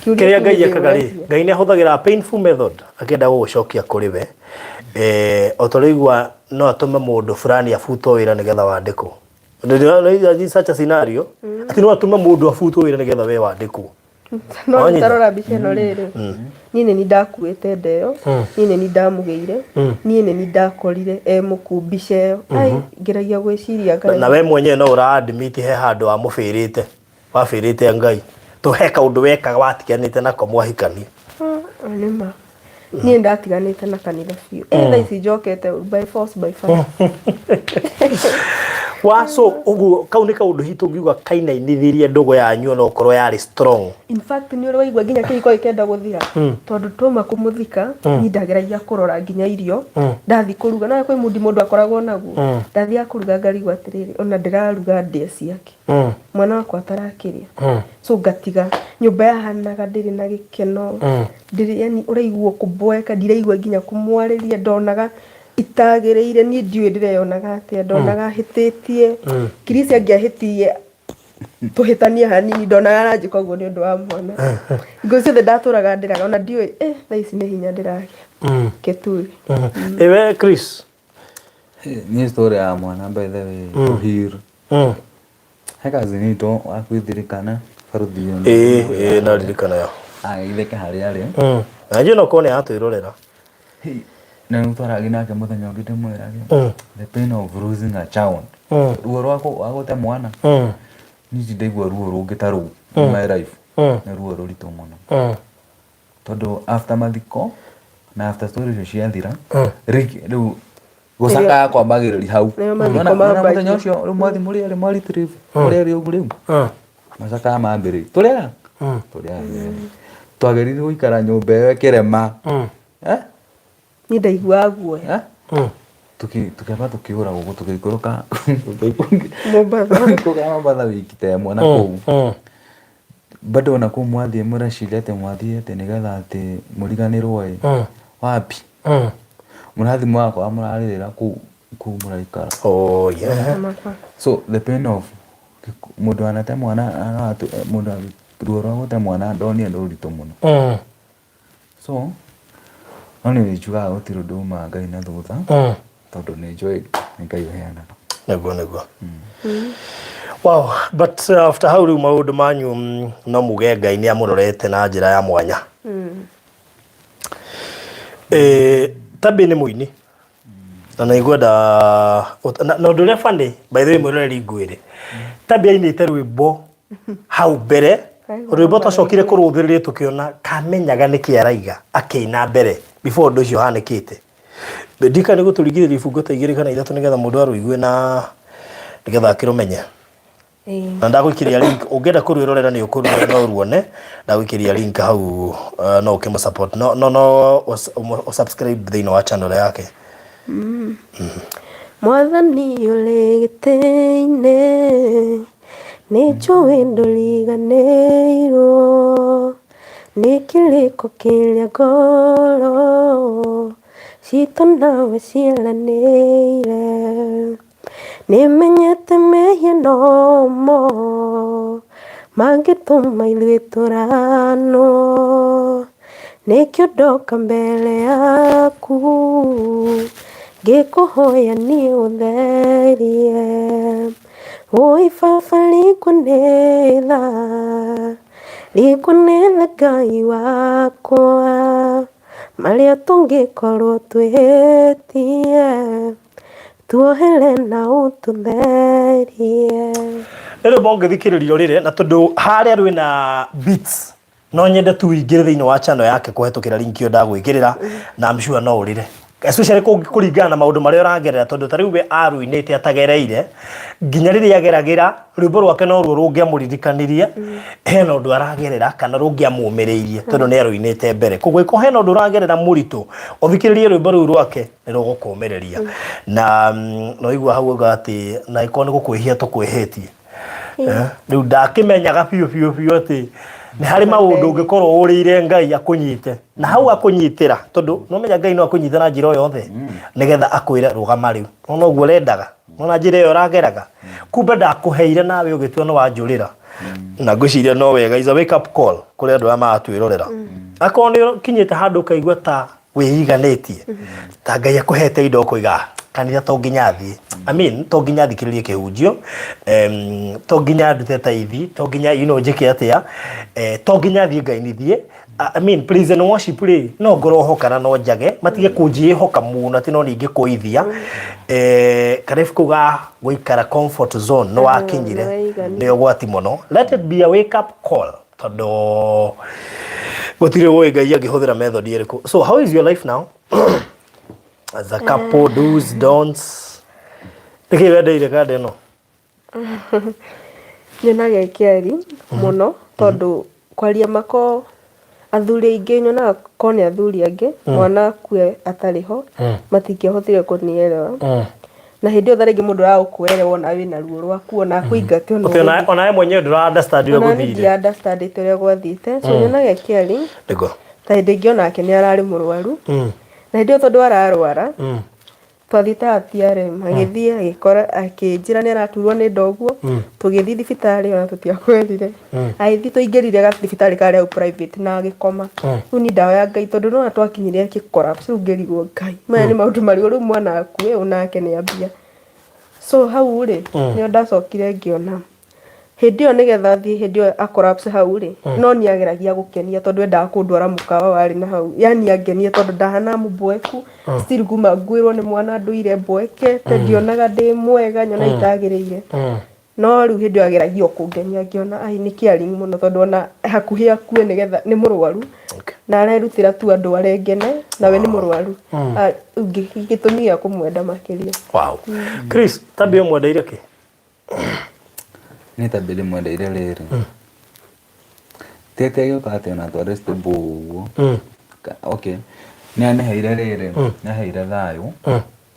kĩrĩa Ngai ekaga rĩ Ngai nĩ ahũthagĩra painful method akĩenda gũgũcokia kũrĩ we o tũrĩigua no atũme mũndũ fulani abutwo wĩra nĩgetha wandĩkwo nĩ such a scenario atĩ no atũme mũndũ abutwo wĩra nĩgetha we wandĩkwo no ntarora mbica ĩno rĩrĩ niĩ nĩ ndakuĩte ndeo niĩ nĩ ndamũgĩire niĩ nĩ ndakorire mũku mbica ĩyo ngeragia gwĩciria Ngai na we mwenyewe no ũra-admit he handũ wabĩrĩte Ngai tũhe kaũndũ wekaga watiganĩte nako mwahikania nĩma niĩ ndatiganĩte na kanitha biũ thaa ici njokete by force by fire so uguo kau nĩ kaũndũ hitu ngiuga kainainithirie ndũgũ yanyu no korwo yarĩ strong in fact nĩ ũraigua nginya kĩhiko gĩkenda gũthira tondũ tuma kũmũthika niĩ ndageragia kũrora nginya irio ndathi kũruga na kwĩ mũndũ akoragwo naguo ndathiaga kũruga ngarigwo atĩrĩrĩ ona ndĩraruga ndĩa ciake mwana wakwa atarakĩrĩa so ngatiga nyũmba yahanaga ndĩrĩ na gĩkeno ndĩrĩ yani ũraigua kũmboeka ndiraigua nginya kũmwarĩria ndonaga itagĩrĩire niĩ ndiũĩ ndĩreyonaga atĩa ndonaga hĩtĩtie Kirisia angĩahĩtirie tũhĩtanie hanini ndonaga aranjĩka ũguo nĩ ũndũ wa mwana ngũ ciothe ndatũraga ndĩraga ona ndiũĩ thaa ici nĩ hinya ndĩragĩa keturi ewe Chris niĩ story ya mwana by the way Ruhir he kazini to wakwithirikana barũthi ndaririkana yo agĩtheka harĩa arĩ na njĩ no kone atwĩrorera na nĩtwaragi nake mũthenya ũngĩ ndĩmwĩrage the pain of losing a child ruo rwa gũte mwana niĩ ndaigua ruo rũngĩ ta rũu my life nĩ ruo rũritũ mũno tondũ after mathiko na after story icio ciathira rĩu gũcaka kwambagĩrĩria hau mũthenya ũcio rĩu mwathi mũrĩ arĩ mwaritrieve ũrĩa arĩ ũguo rĩu macaka mambĩrĩria tũrĩa twagĩrĩire gũikara nyũmba ĩyo kĩrema niĩ ndaigua guoya tukĩamba tũkĩũra gũkũ tũgĩikũrũka Mombatha wiki ta ĩmwe na kũu bado na kũu mwathiĩ mũreciria atĩ mwathiĩ atĩ nĩgetha atĩ mũriganĩrwo wapi mũrathimũ wakwa mũrarĩrĩra kũu mũraikara so the pain of mũndũ anate mwana mũndũ ruo rwa gũte mwana ndonire nĩ ũritũ mũno so no nĩ njugaga gũtirĩ ũndũ uma Ngai na thutha tondũ nĩ njũĩ Ngai ũheanaga nĩguo wow but after hau rĩu maũndũ manyu no muge Ngai nĩ amũrorete na njĩra ya mwanya Tabi nĩ mũini na naigwenda na ũndũ ũrĩa funny by the way mwĩroreri ngwĩre Tabi ainĩte rwĩmbo hau mbere rwĩmbo twacokire kũrũthĩrĩria tũkĩona kamenyaga nĩkĩ araiga akĩina mbere before ũndũ ũcio hanĩkĩte ndika nĩ gũtũringithĩria ibungo ta igĩrĩ kana ithatũ nĩgetha mũndũ arũigue na nĩgetha akĩrũmenye na ndagwikiria link ungenda kurwirorera ni ukurwira no ruone ndagwikiria link hau no ukimo support no subscribe thini wa channel yake Mwathani uligiteine ni njũĩ ndũriganĩirwo nĩ kĩrĩko kĩrĩa ngoro citũ nawe ciaranĩire nĩmenyete mehia no mo mangĩtũma ithuĩ tũranwo nĩkĩo ndoka mbere yaku ngĩkũhoya nĩ ũtherie oi baba rikunĩtha Ngai wakwa marĩa tũngĩkorwo twĩhĩtie tuohere na ũtũtherie rĩrĩ mongĩthikĩrĩrio rĩrĩ na tondũ harĩa rwĩna beats no nyende tu ingĩre thĩinĩ wa channel yake kũhetũkĩra link ĩyo ndagwĩkĩrĩra na I'm sure no ũrĩre especially kũringana na maũndũ marĩa ũragerera tondũ ta rĩu we arũinĩte atagereire nginya rĩrĩa ageragĩra rwĩmbo rwake no ruo rũngĩamũririkanirie hena ũndũ aragerera kana rũngĩamũmĩrĩirie tondũ nĩ arũinĩte mbere koguo ĩko hena ũndũ ũragerera mũritũ ũthikĩrĩrie rwĩmbo rũu rwake nĩ rũgũkũmĩrĩria na no igua hau uga atĩ na ĩko nĩ gũkwĩhia tũkwĩhĩtie rĩu ndakĩmenyaga biũ atĩ nĩ harĩ maũndũ ũngĩkorwo ũrĩire Ngai akũnyite na hau akũnyitĩra tondũ no menya Ngai no akũnyita na njĩra yothe nĩgetha akwĩre rũgama rĩu no ũguo ũrendaga na njĩra ĩyo ũrageraga kumbe ndakũheire nawe ũgĩtua nĩ wanjũrĩra na ngwĩciria no wega is a wake up call kũrĩ andũ arĩa maratwĩrorera akorwo nĩ kinyĩte handũ ũkaigua ta wĩiganĩtie ta Ngai akũhete indo ũkũiga kanitha to nginya thiĩ I mean to nginya thikĩrĩrie kĩhunjio to nginya ndute taithi to nginya njĩke atĩa to nginya thiĩ ngainithie I mean praise and worship no ngorwo hokana no njage matige kũnjĩhoka mũno atĩ no ningĩ kũithia kana kuga gũikara comfort zone no wakinyire nĩ ũgwati mũno let it be a wake up call tondũ gũtirĩ ũĩ Ngai angĩhũthĩra method ĩrĩkũ so how is your life now as a couple do's don'ts nĩkĩ wendeire kanda ĩno nyonaga kĩari mũno tondũ kwaria mako athuri aingĩ nyonaga ko nĩ athuri angĩ mwana kue atarĩ ho matingĩahotire kũnielewa na hĩndĩ ĩyo rĩngĩ mũndũ aragũkũerewa na wĩna ruo rwaku ona kũingate ona mwenyewe ndũra understand ũrĩa gũthire ona understand ũrĩa gwathiĩte so nyonaga kĩari ta hĩndĩ ĩngĩ onake nĩ ararĩ mũrwaru na hĩndĩ ĩyo tondũ ararwara twathiĩte ATRM agĩthiĩ agĩkora akĩnjĩra nĩ araturwo nĩ nda ũguo tũgĩthiĩ thibitarĩ ona tũtiakwendire agĩthiĩ tũingĩrire thibitarĩ karĩa hau private na agĩkoma rĩu nĩ ndawa ya Ngai tondũ no twakinyire collapse rĩu ngĩrigwo Ngai maya nĩ maũndũ marĩa rĩu mwana akue onake nĩ ambia so hau rĩ nĩo ndacokire ngĩona hĩndĩ ĩyo nĩgetha thiĩ hĩndĩ ĩyo collapse hau rĩ no nĩ ageragia gũkenia tondũ endaga kũndwara mũkawa warĩ na hau yani angenie tondũ ndahana mũboeku still kuma ngwĩrwo nĩ mwana ndũire mboeke ndionaga ndĩ mwega nyona itagĩrĩire no rĩu hĩndĩ ĩyo ageragio kũngenia ngĩona ai nĩ kĩari mũno tondũ ona hakuhĩ akue nĩgetha nĩ mũrwaru na arerutĩra tu andũ arengene nawe nĩ mũrwaru gĩtũmi gĩa kũmwenda makĩria wow Chris tabia mwendeire kĩ nĩ tabia mwendeire rĩrĩ tete gĩoka atĩ ona twareste ũguo okay nĩ aneheire rĩrĩ nĩ aheire thayũ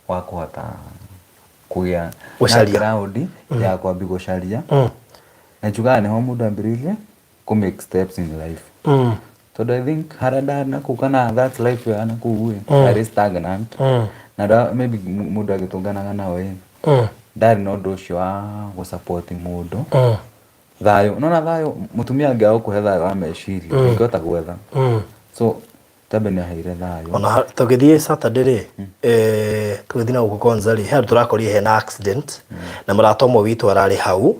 wa kũhota kũgĩa na ground ya kwambia gũcaria na njugaga nĩho mũndũ ambĩrĩirie kũ make steps in life tondũ I think harĩa ndarĩ nakũu kana that life ya nakũu arĩ stagnant na maybe mũndũ agĩtũnganaga nawe ndarĩ na ũndũ ũcio wa gũsupport mũndũ thayũ nona thayũ mũtumia angĩaga gũkũhe thayũ wa meciria ũngĩhota gwetha so tabe nĩ aheire thayũ ona tũgĩthiĩ Saturday rĩ tũgĩthiĩ na gũkũ Konza rĩ he handũ tũrakorire hena accident na mũrata ũmwe witũ ararĩ hau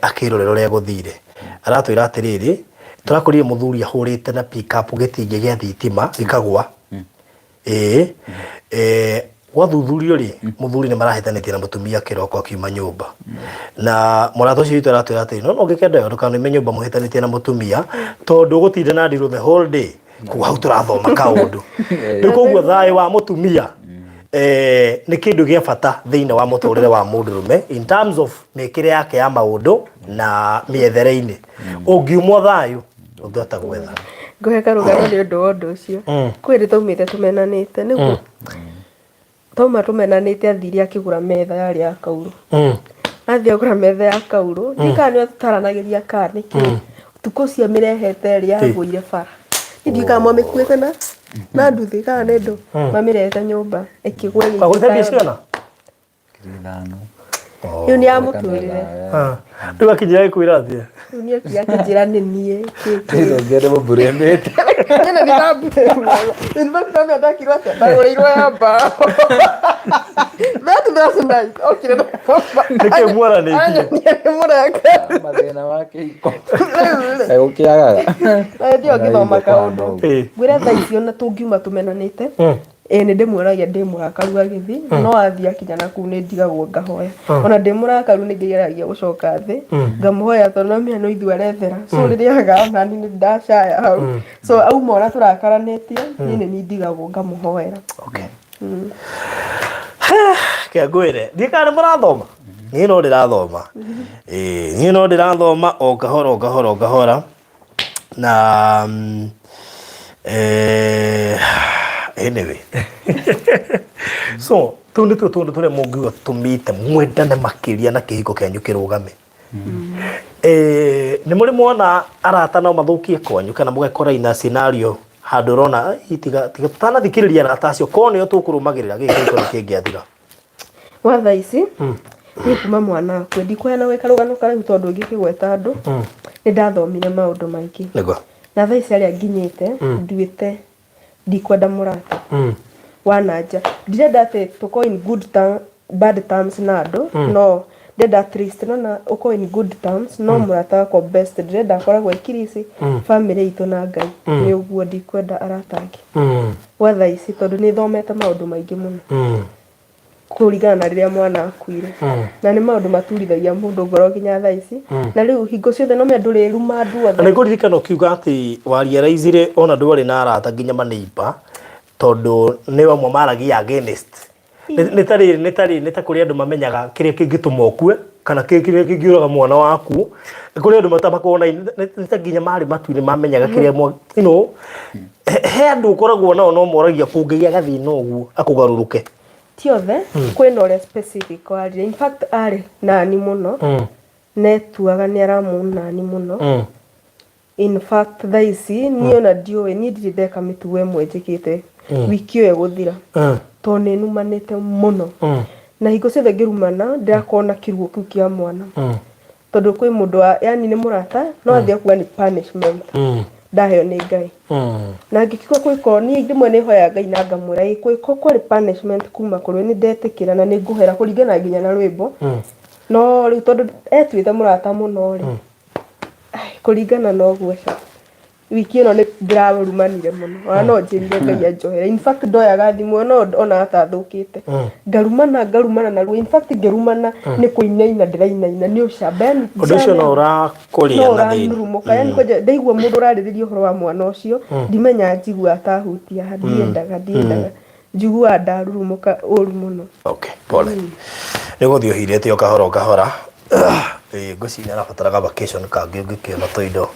akĩrorera ũrĩa gũthire aratwĩra atĩrĩrĩ tũrakorire mũthuri ahũrĩte na pick up gĩtingĩ gĩa thitima gĩkagwa gwathuthurio rĩ mũthuri nĩ marahĩtanĩtie na mũtumia kĩroko akiuma nyũmba na mũrata ũcio witũ aratwĩra atĩrĩ no ũngĩkenda ndũkanaume nyũmba mũhĩtanĩtie na mũtumia tondũ gũtinda na ndirũ the whole day kuga hau tũrathoma kaũndũ rĩu koguo thayũ wa mũtumia nä kä ndå gä a bata thä inä wa må tå rä re wa må ndå rå me in terms of mä kä re yake ya maå ndå na mä ethere-inä å ngiumwo thayå å ngä hota gwetha ngå karå gano nä å ndå wa å ndå å cio kwä rä taumä te tå menanä te nä guo tauma tå menanä te athire akä gå ra metha yarä ya kaurå athiä agå ra metha ya kaurå ndikana nä tå taranagä ria ka nä kä tukå cia mä rehete rä yagå ire bara ndikana mwamä kuä te na nduthä kana nä ndå mamä rehete nyå mba ä kä gwe Kwa gå te ciona rä u nä ya må tå rä re rä u akinyä ra kwä ra atä rä u nä akä akä njä ra nä niä ngende må mbå remä te ena nä rambä ndakirwo atä ndagå rä irwo ya mbao okire nä kä mwaranä tie må reka mathä na wake iko gå kä agaga ndio ngä thoma kaå ndå ngwä re tha icio na tå ngiuma tå menanä te nä ndä muoragia ndä må rakaru agä thiä no athiä akinya na kuu nä ndigagwo ngahoya ona ndä må rakaru nä ngä geragia gå coka thä ngamå hoya tondå no mä hano ithu arethera so rä rä aganani nä ndacaya hau so auma ona tå rakaranä tie nä nä ni ndigagwo ngamå hoera kä ngwä re ndiä kana nä må rathoma niä no ndä rathoma niä no ndä rathoma o kahora o kahora o kahora na anyway so tu nä tuo tå ndå tå rä a må ngiuga tå mä te mwendane makä ria na kä hiko kä anyu kä rå game nä må rä mwona arata no mathå kie kwanyu kana må gekora ina scenario handå rona tiga tå tanathikä rä ria arata acio korwo nä o tå kå rå magä rä ra gä gä nä kä ngä athira wa tha ici nä kuma mwana akwe ndikwena gwä karå gano karaihu tondå ngä kä gweta andå nä ndathomire maå ndå maingä na tha ici arä a nginyä te nduä te ndikwenda må rata wananja ndirenda atä tå korwo in good bad terms na andå no ndenda at least na å korwo in good terms no må rata wakwa best ndirenda akoragwo ikirici family itå na ngai nä å guo ndikwenda arata angä wa tha ici tondå nä thomete maå ndå maingä må no kå ringana na rä rä a mwana akuire na nä maå ndå maturithagia må ndå ngoro nginya tha ici na rä u hingo ciothe no me ndå rä ruma andå othe nä ngå ririkana å kiuga atä wariaraicire ona ndwarä na arata nginya maneiba tondå nä wamwe maragia against nä ta kå rä andå mamenyaga kä rä a kä ngä tå ma å kue kana kä rä a kä ngä å raga mwana waku nä kå rä andå matamakona nä ta nginya marä matuinä mamenyaga kä rä a he andå å koragwo nao no moragia kå ngä gä a gathä na å guo akå garå rå ke ti othe kwä na å rä a specific warire in fact arä nani må no netuaga nä aramå nani må no in fact tha ici niä ona ndiå niä ndirä ndeka mä tugo ĩmwe njä kä te wiki ä yo ä gå thira tondå nä numanä te må no na hingo ciothe ngä rumana ndärakorwo na kä ruo kä u kä a mwana tondå kwä må ndå yani nä må rata no athiä akuga nä punishment ndaheo nä ngai na ngä kä kwä korwo niä rĩmwe nä hoya ngai na ngamwä ra kwä korwo kwarä punishment kuma kå rä nä ndetä kä ra na nä ngå hera kå ringana nginya na rwä mbo no rä u tondå etuä te må rata må no rä kå ringana no guoca wiki ä no nä ndä rarumanire må no ona no njä rire ngai anjohere in fact ndoyaga thimå no ona atathå kä te ngarumana na ruo in fact ngä rumana nä kå inaina ndä rainaina nä å camba yani å ndå å cio no å rakå rä a na thä rumuka yani kwanja ndaigua må ndå rarä rä ria å horo wa mwana å cio ndimenya njigua atahutia ndiendaga njiguaga ndarurumuka å ru må no pole nä gå thiä å hirä te o kahora o kahora ngå cinya arabataraga vacation kangä å ngä kä ona tå indo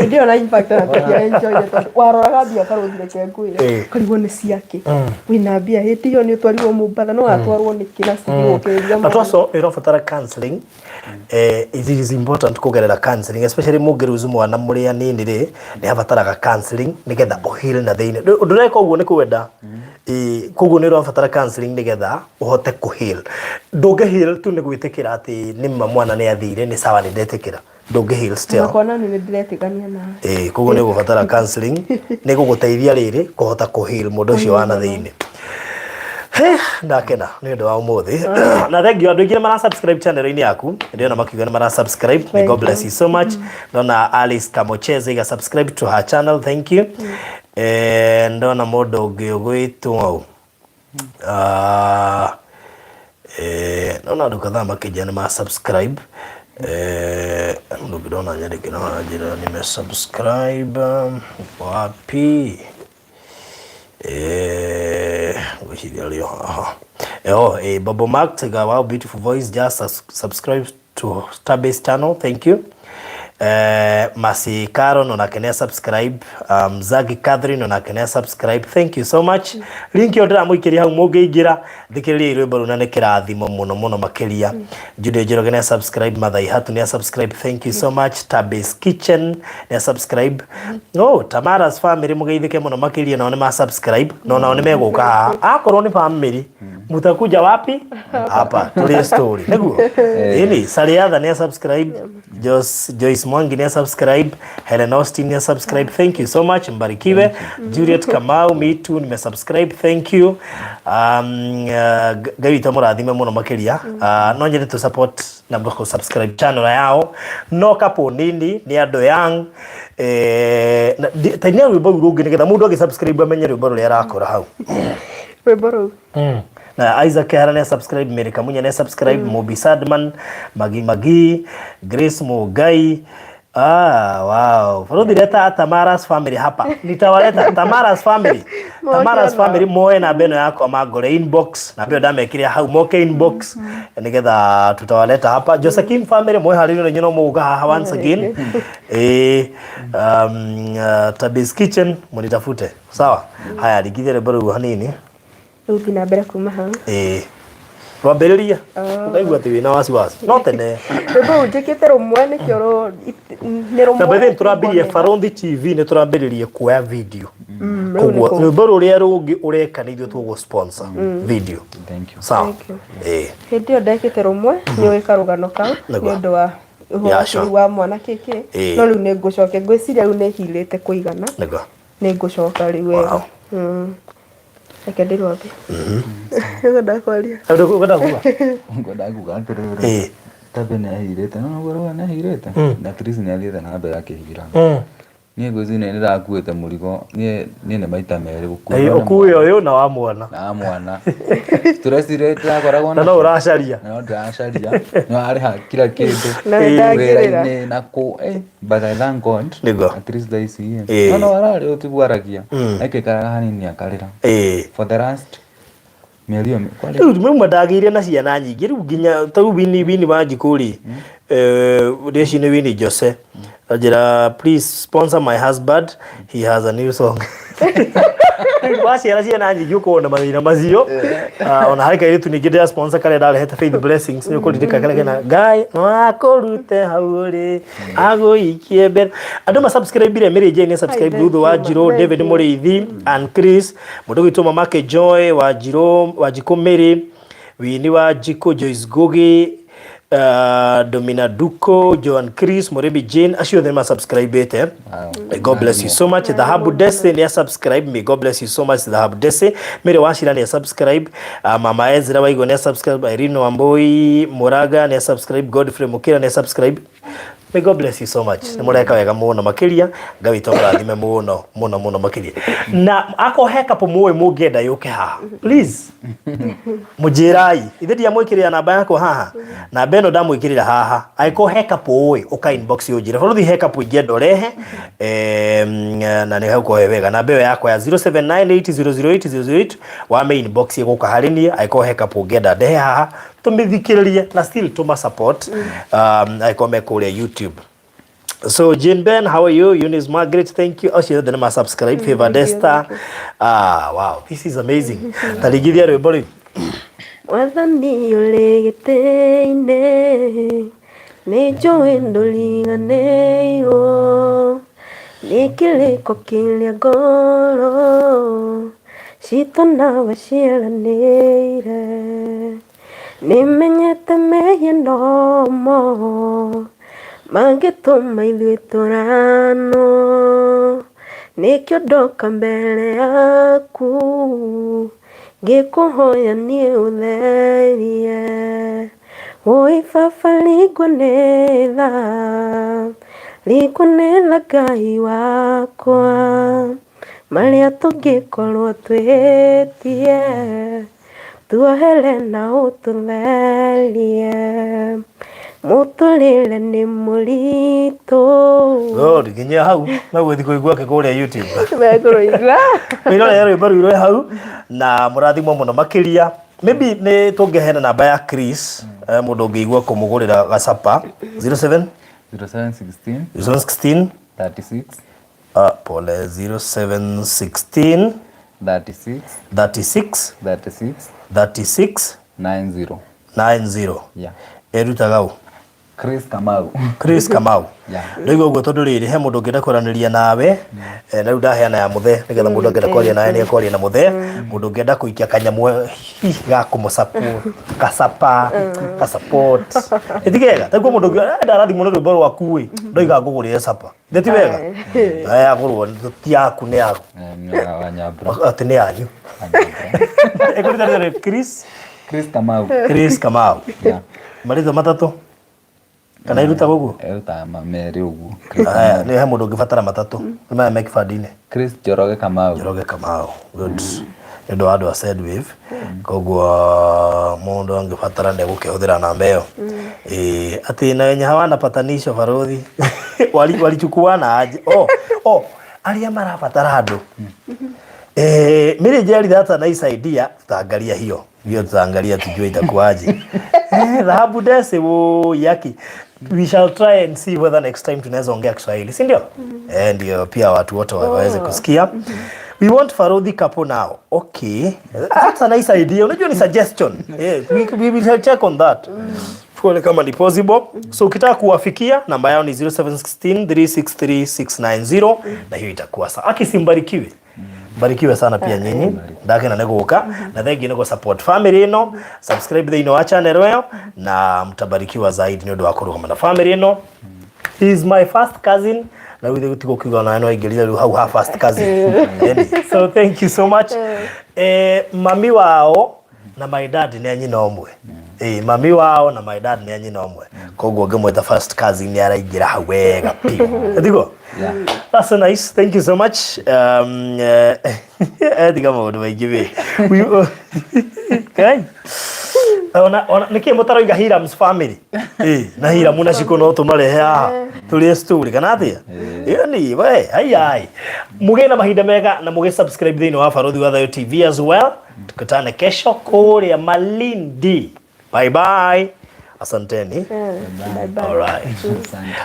ndio na impact na kia enjoy tondå waroraga mbia karå thire ke ngwä karigwo nä ciake wä na mbia hä tä io nä å twarirwo må mbatha no watwarwo nä kä na cigå kä ria na twaco ä rabatara counseling it is important kå gerera counseling especially må ngä ruzu mwana må rä a nä nä rä nä abataraga counseling nä getha å heal na thä inä å ndå reka å guo nä kwenda koguo nä å rabatara counseling nä getha å hote kå heal ndå ngä heal tu nä gwä tä kä ra atä nä ma mwana nä athire nä sawa nä ndetä kä ra ndå ngä heal still nakona nä ndiretigania na koguo nä gå batara counseling nä gå gå teithia rä rä kå hota kå heal må ndå å cio wa na thä inä ndakena nä å ndå wa å må thä na thengio andå aingä nä mara subscribe channel-inä yaku ndä makiuga nä mara subscribe may God bless you so much ndona Alice Kamocheze iga subscribe to her channel thank you ndona må ndå å ngä å gwä two nona andå kadhaa makä nä ma subscribe ndugu dona nyariki na jira nime subscribe wapi Bobo Mark, wow, beautiful voice. Just subscribe to Starbase channel. Thank you. Masi Karo onakenia subscribe. Zagi Catherine onakenia subscribe. Thank you so much. Link yo ndira muikiria hau mungiingira thikiriria irwimbo runa nikirathimo muno makiria. Jude Njoroge ne subscribe. Mathai Hatu ne subscribe. Thank you so much. Tabes Kitchen ne subscribe. Tamara's family mugeithike muno makiria na one ma subscribe. No na one meguka haha. Akorwo ni family mutakuja wapi? Hapa tuli story. Neguo. Ini Sariadha ne subscribe. Joyce Mwangi ne subscribe. Helen Austin ne subscribe. Thank you so much. Mbarikiwe. Juliet Kamau, me too, nime subscribe. Thank you. Gawita murathime muno makiria. No nyende to support na bako subscribe channel yao. No kapo nini ni ando yang tainia rwimbo rugi nigetha mundu agisubscribe amenye rwimbo ruria arakora hau. Rwimbo ru. Na Isaac Hara ne subscribe, Mary Kamunya ne subscribe, Mobi Sadman, Magi, Grace Mugai. Wow. Farudi leta Tamara's family hapa. Nitawaleta Tamara's family. Tamara's family moe na beno yako magore inbox. Na bio dame kiria hau moke inbox. Nigetha tutawaleta hapa. Josephine family moe halino nyono muga once again. Tabis Kitchen munitafute. Sawa. Haya ligithire baro hanini. Uthina mbere kuma hau. Rwambĩrĩria ũkaigua atĩ wĩna wasiwasi no tene rwĩmbo njĩkĩte rũmwe nĩkĩo nĩ rũmwe na bethe tũrambĩrĩrie Farondi TV nĩ tũrambĩrĩrie kuoya video koguo rwĩmbo rũrĩa rũngĩ ũreka nĩ ithuĩ tũgũ sponsor video. Thank you. Sawa. Hĩndĩ ĩyo ndekĩte rũmwe nĩ wĩka rũgano kau nĩ ũndũ wa ũhoro wa mwana kĩkĩ no rĩu nĩ ngũcoke ngwĩciria rĩu nĩ hirĩte kũigana nĩ ngũcoka rĩu wega. Ekende rwapi. Ngoda kwalia. Ngoda kuga. Ngoda kuga atirere. Tabe ne ahirete no ngoro ne ahirete. Na Chris ne alire na be akihira. Nie gozi ne ndira akuete murigo nie ne maita mere gukua. Okuye oyo na wa mwana. Na mwana. Turasire twakoragwo na. No uracaria. No ndacaria. No ari ha kila kindu. Na ndagirira. Ne nako but I thank God. At least they see. No arari otibwaragia. Ekekara hanini akarira. For the last million. Rĩu mandagĩire na ciana nyingĩ rĩu nginya tau wini wa Njikũri rĩci nĩ Winnie Jose ajira please sponsor my husband, he has a new song. Waciara ciana nyingĩ ũkona mathĩna macio ona harĩ kairĩtu ningĩ ndĩra sponsor karĩa ndarehete Faith Blessings nĩ ũkũririka karĩa kena Ngai no akũrute hau ũrĩ agũikie mbere andũ ma subscribe ire Mary Jane subscribe Ruthu wa Njirũ, David Mũrĩithi and Chris mũndũ gwitũ Mamake Joy wa Njirũ wa Njikũ Mary Wini wa Njikũ Joyce Ngugi Domina Duko, Joan Chris, Morebi Jane, acio them subscribe it. May God bless you so much. The Habu Desi ne subscribe. May God bless you so much. The Habu Desi. Mere Washira ne subscribe. Mama Ezra Waigo ne subscribe. Irene Wamboi Moraga ne subscribe. Godfrey Mukira ne subscribe. May God bless you so much. Nemureka wega muno makiria, Ngai tũrathime muno makiria. Na ako heka pomwe mugenda yuke haha. Please. Mujirai. Ithe dia mwikirira namba yako haha. Na beno da mwikirira haha. Aiko heka poe uka inbox yojira. Follow the heka po igendo rehe. Na ne hauko wega. Na beo yako ya 0798008008 wa main inbox yako kaharinie aiko heka po genda dehe haha. Tumithikiriria na still tuma support aikome kule YouTube. So Jane Ben, how are you? Eunice Margaret, thank you. Also the name subscribe Favor Desta. Wow, this is amazing. Taligithia rwimbo ri wathani ulegete-ine nĩ njũĩ ndũriganĩirwo nĩ kĩrĩko kĩrĩa ngoro citũ nawe ciaranĩire nĩmenyete mehia nomo mangĩtũma ithuĩ tũranwo nĩkĩo ndoka mbere yaku ngĩkũhoya niĩ ũtherie oi baba rĩngũnĩtha Ngai wakwa marĩa tũngĩkorwo twĩtie tuohere na ũtũtherie Muturire ni murito. Good, nginya hau na gwethi kuigua ke kuria YouTube. Megũrũigua. Wĩrore rwĩmbo rũu rwĩ hau na mũrathimwo mũno makĩria. Maybe nĩ tũngĩheana namba ya Chris mũndũ ũngĩigua kũmũgũrĩra gacapa 07 0716 0716 36 pole 0716 36 36 36 36 90. 90 Yeah. erutaga u Chris Kamau. Yeah. Ndio ũguo tondũ rĩrĩ he mũndũ ũngĩenda kwaranĩria nawe na rĩu ndaheana ya mũthe nĩgetha mũndũ ũngĩenda kwaria nawe nĩ akwaria na mũthe, mũndũ ũngĩenda kũikia kanyamũ ga kũmũsapa support itigega taguo mũndũ ũngĩenda arathimwo nĩ rwĩmbo rwaku ĩ ndoiga ngũgũrĩre sapa ti wega agũrwo ti yaku nĩ yaku Wanyambura atĩ nĩ yanyu ekũrĩthanĩra Chris Kamau. Yeah. Marĩtwa matatũ kana irutaga ũguo Eruta merĩ ũguo. Aya nĩ he mũndũ ũngĩbatara matatũ nĩ maya me kĩbandi-inĩ Chris Njoroge Kamau. Good. Nĩ ũndũ wa andũ a Sedwave koguo mũndũ angĩbatara nĩ gũkĩhũthĩra namba ĩyo atĩ na wenye hawana patanisho barothi walichukuana aje arĩa marabatara andũ mimi jeli that's a nice idea, tutaangalia hiyo tutaangalia tujue itakuwaje. Dhahabu dese wo yaki, we shall try and see whether next time tunaweza ongea Kiswahili, si ndio? Ndio pia watu wote waweze kusikia. We want Farodhi couple now. Okay, that's a nice idea. Unajua ni suggestion. We will check on that. Tuone kama ni possible. So ukitaka kuwafikia namba yao ni 0716 363 690 na hiyo itakuwa sawa. Akisimbarikiwe. Barikiwe sana pia nyinyi ndake na neguka na thengi nego support family ino, subscribe the ino channel yao na mtabarikiwa zaidi ni ndo wakuruga na family ino. He is my first cousin na withe gutiko kiuga na no ingelia how her first cousin. So thank you so much. Mami wao na my dad ni anyina omwe. Mami wao na my dad ni anyina omwe. Koguo ngemwe the first cousin ni araingira hawega pia. Ndiko? Yeah. That's so nice. Thank you so much. I think I'm going to give it. Okay. Niki mutaroiga Hiram's family. Na Hiram una shiko no tumarehe haha. Tuli story kana atia. Yani we ai. Muge na mahinda mega na muge subscribe thini wa Farodhi wa Thayo TV as well. Tukutane kesho kuria Malindi. Bye bye. Asanteni. All right.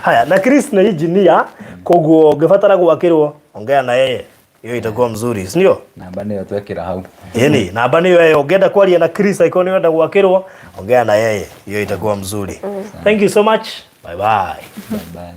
Haya na Chris na engineer koguo ngebatara gwakirwo ongea na yeye hiyo itakuwa mzuri si ndio? Namba niyo twekira hau. Yani namba niyo yeye ongenda kwaria na Chris iko niwenda gwakirwo ongea na yeye hiyo itakuwa mzuri. Thank you so much. Bye bye. Bye.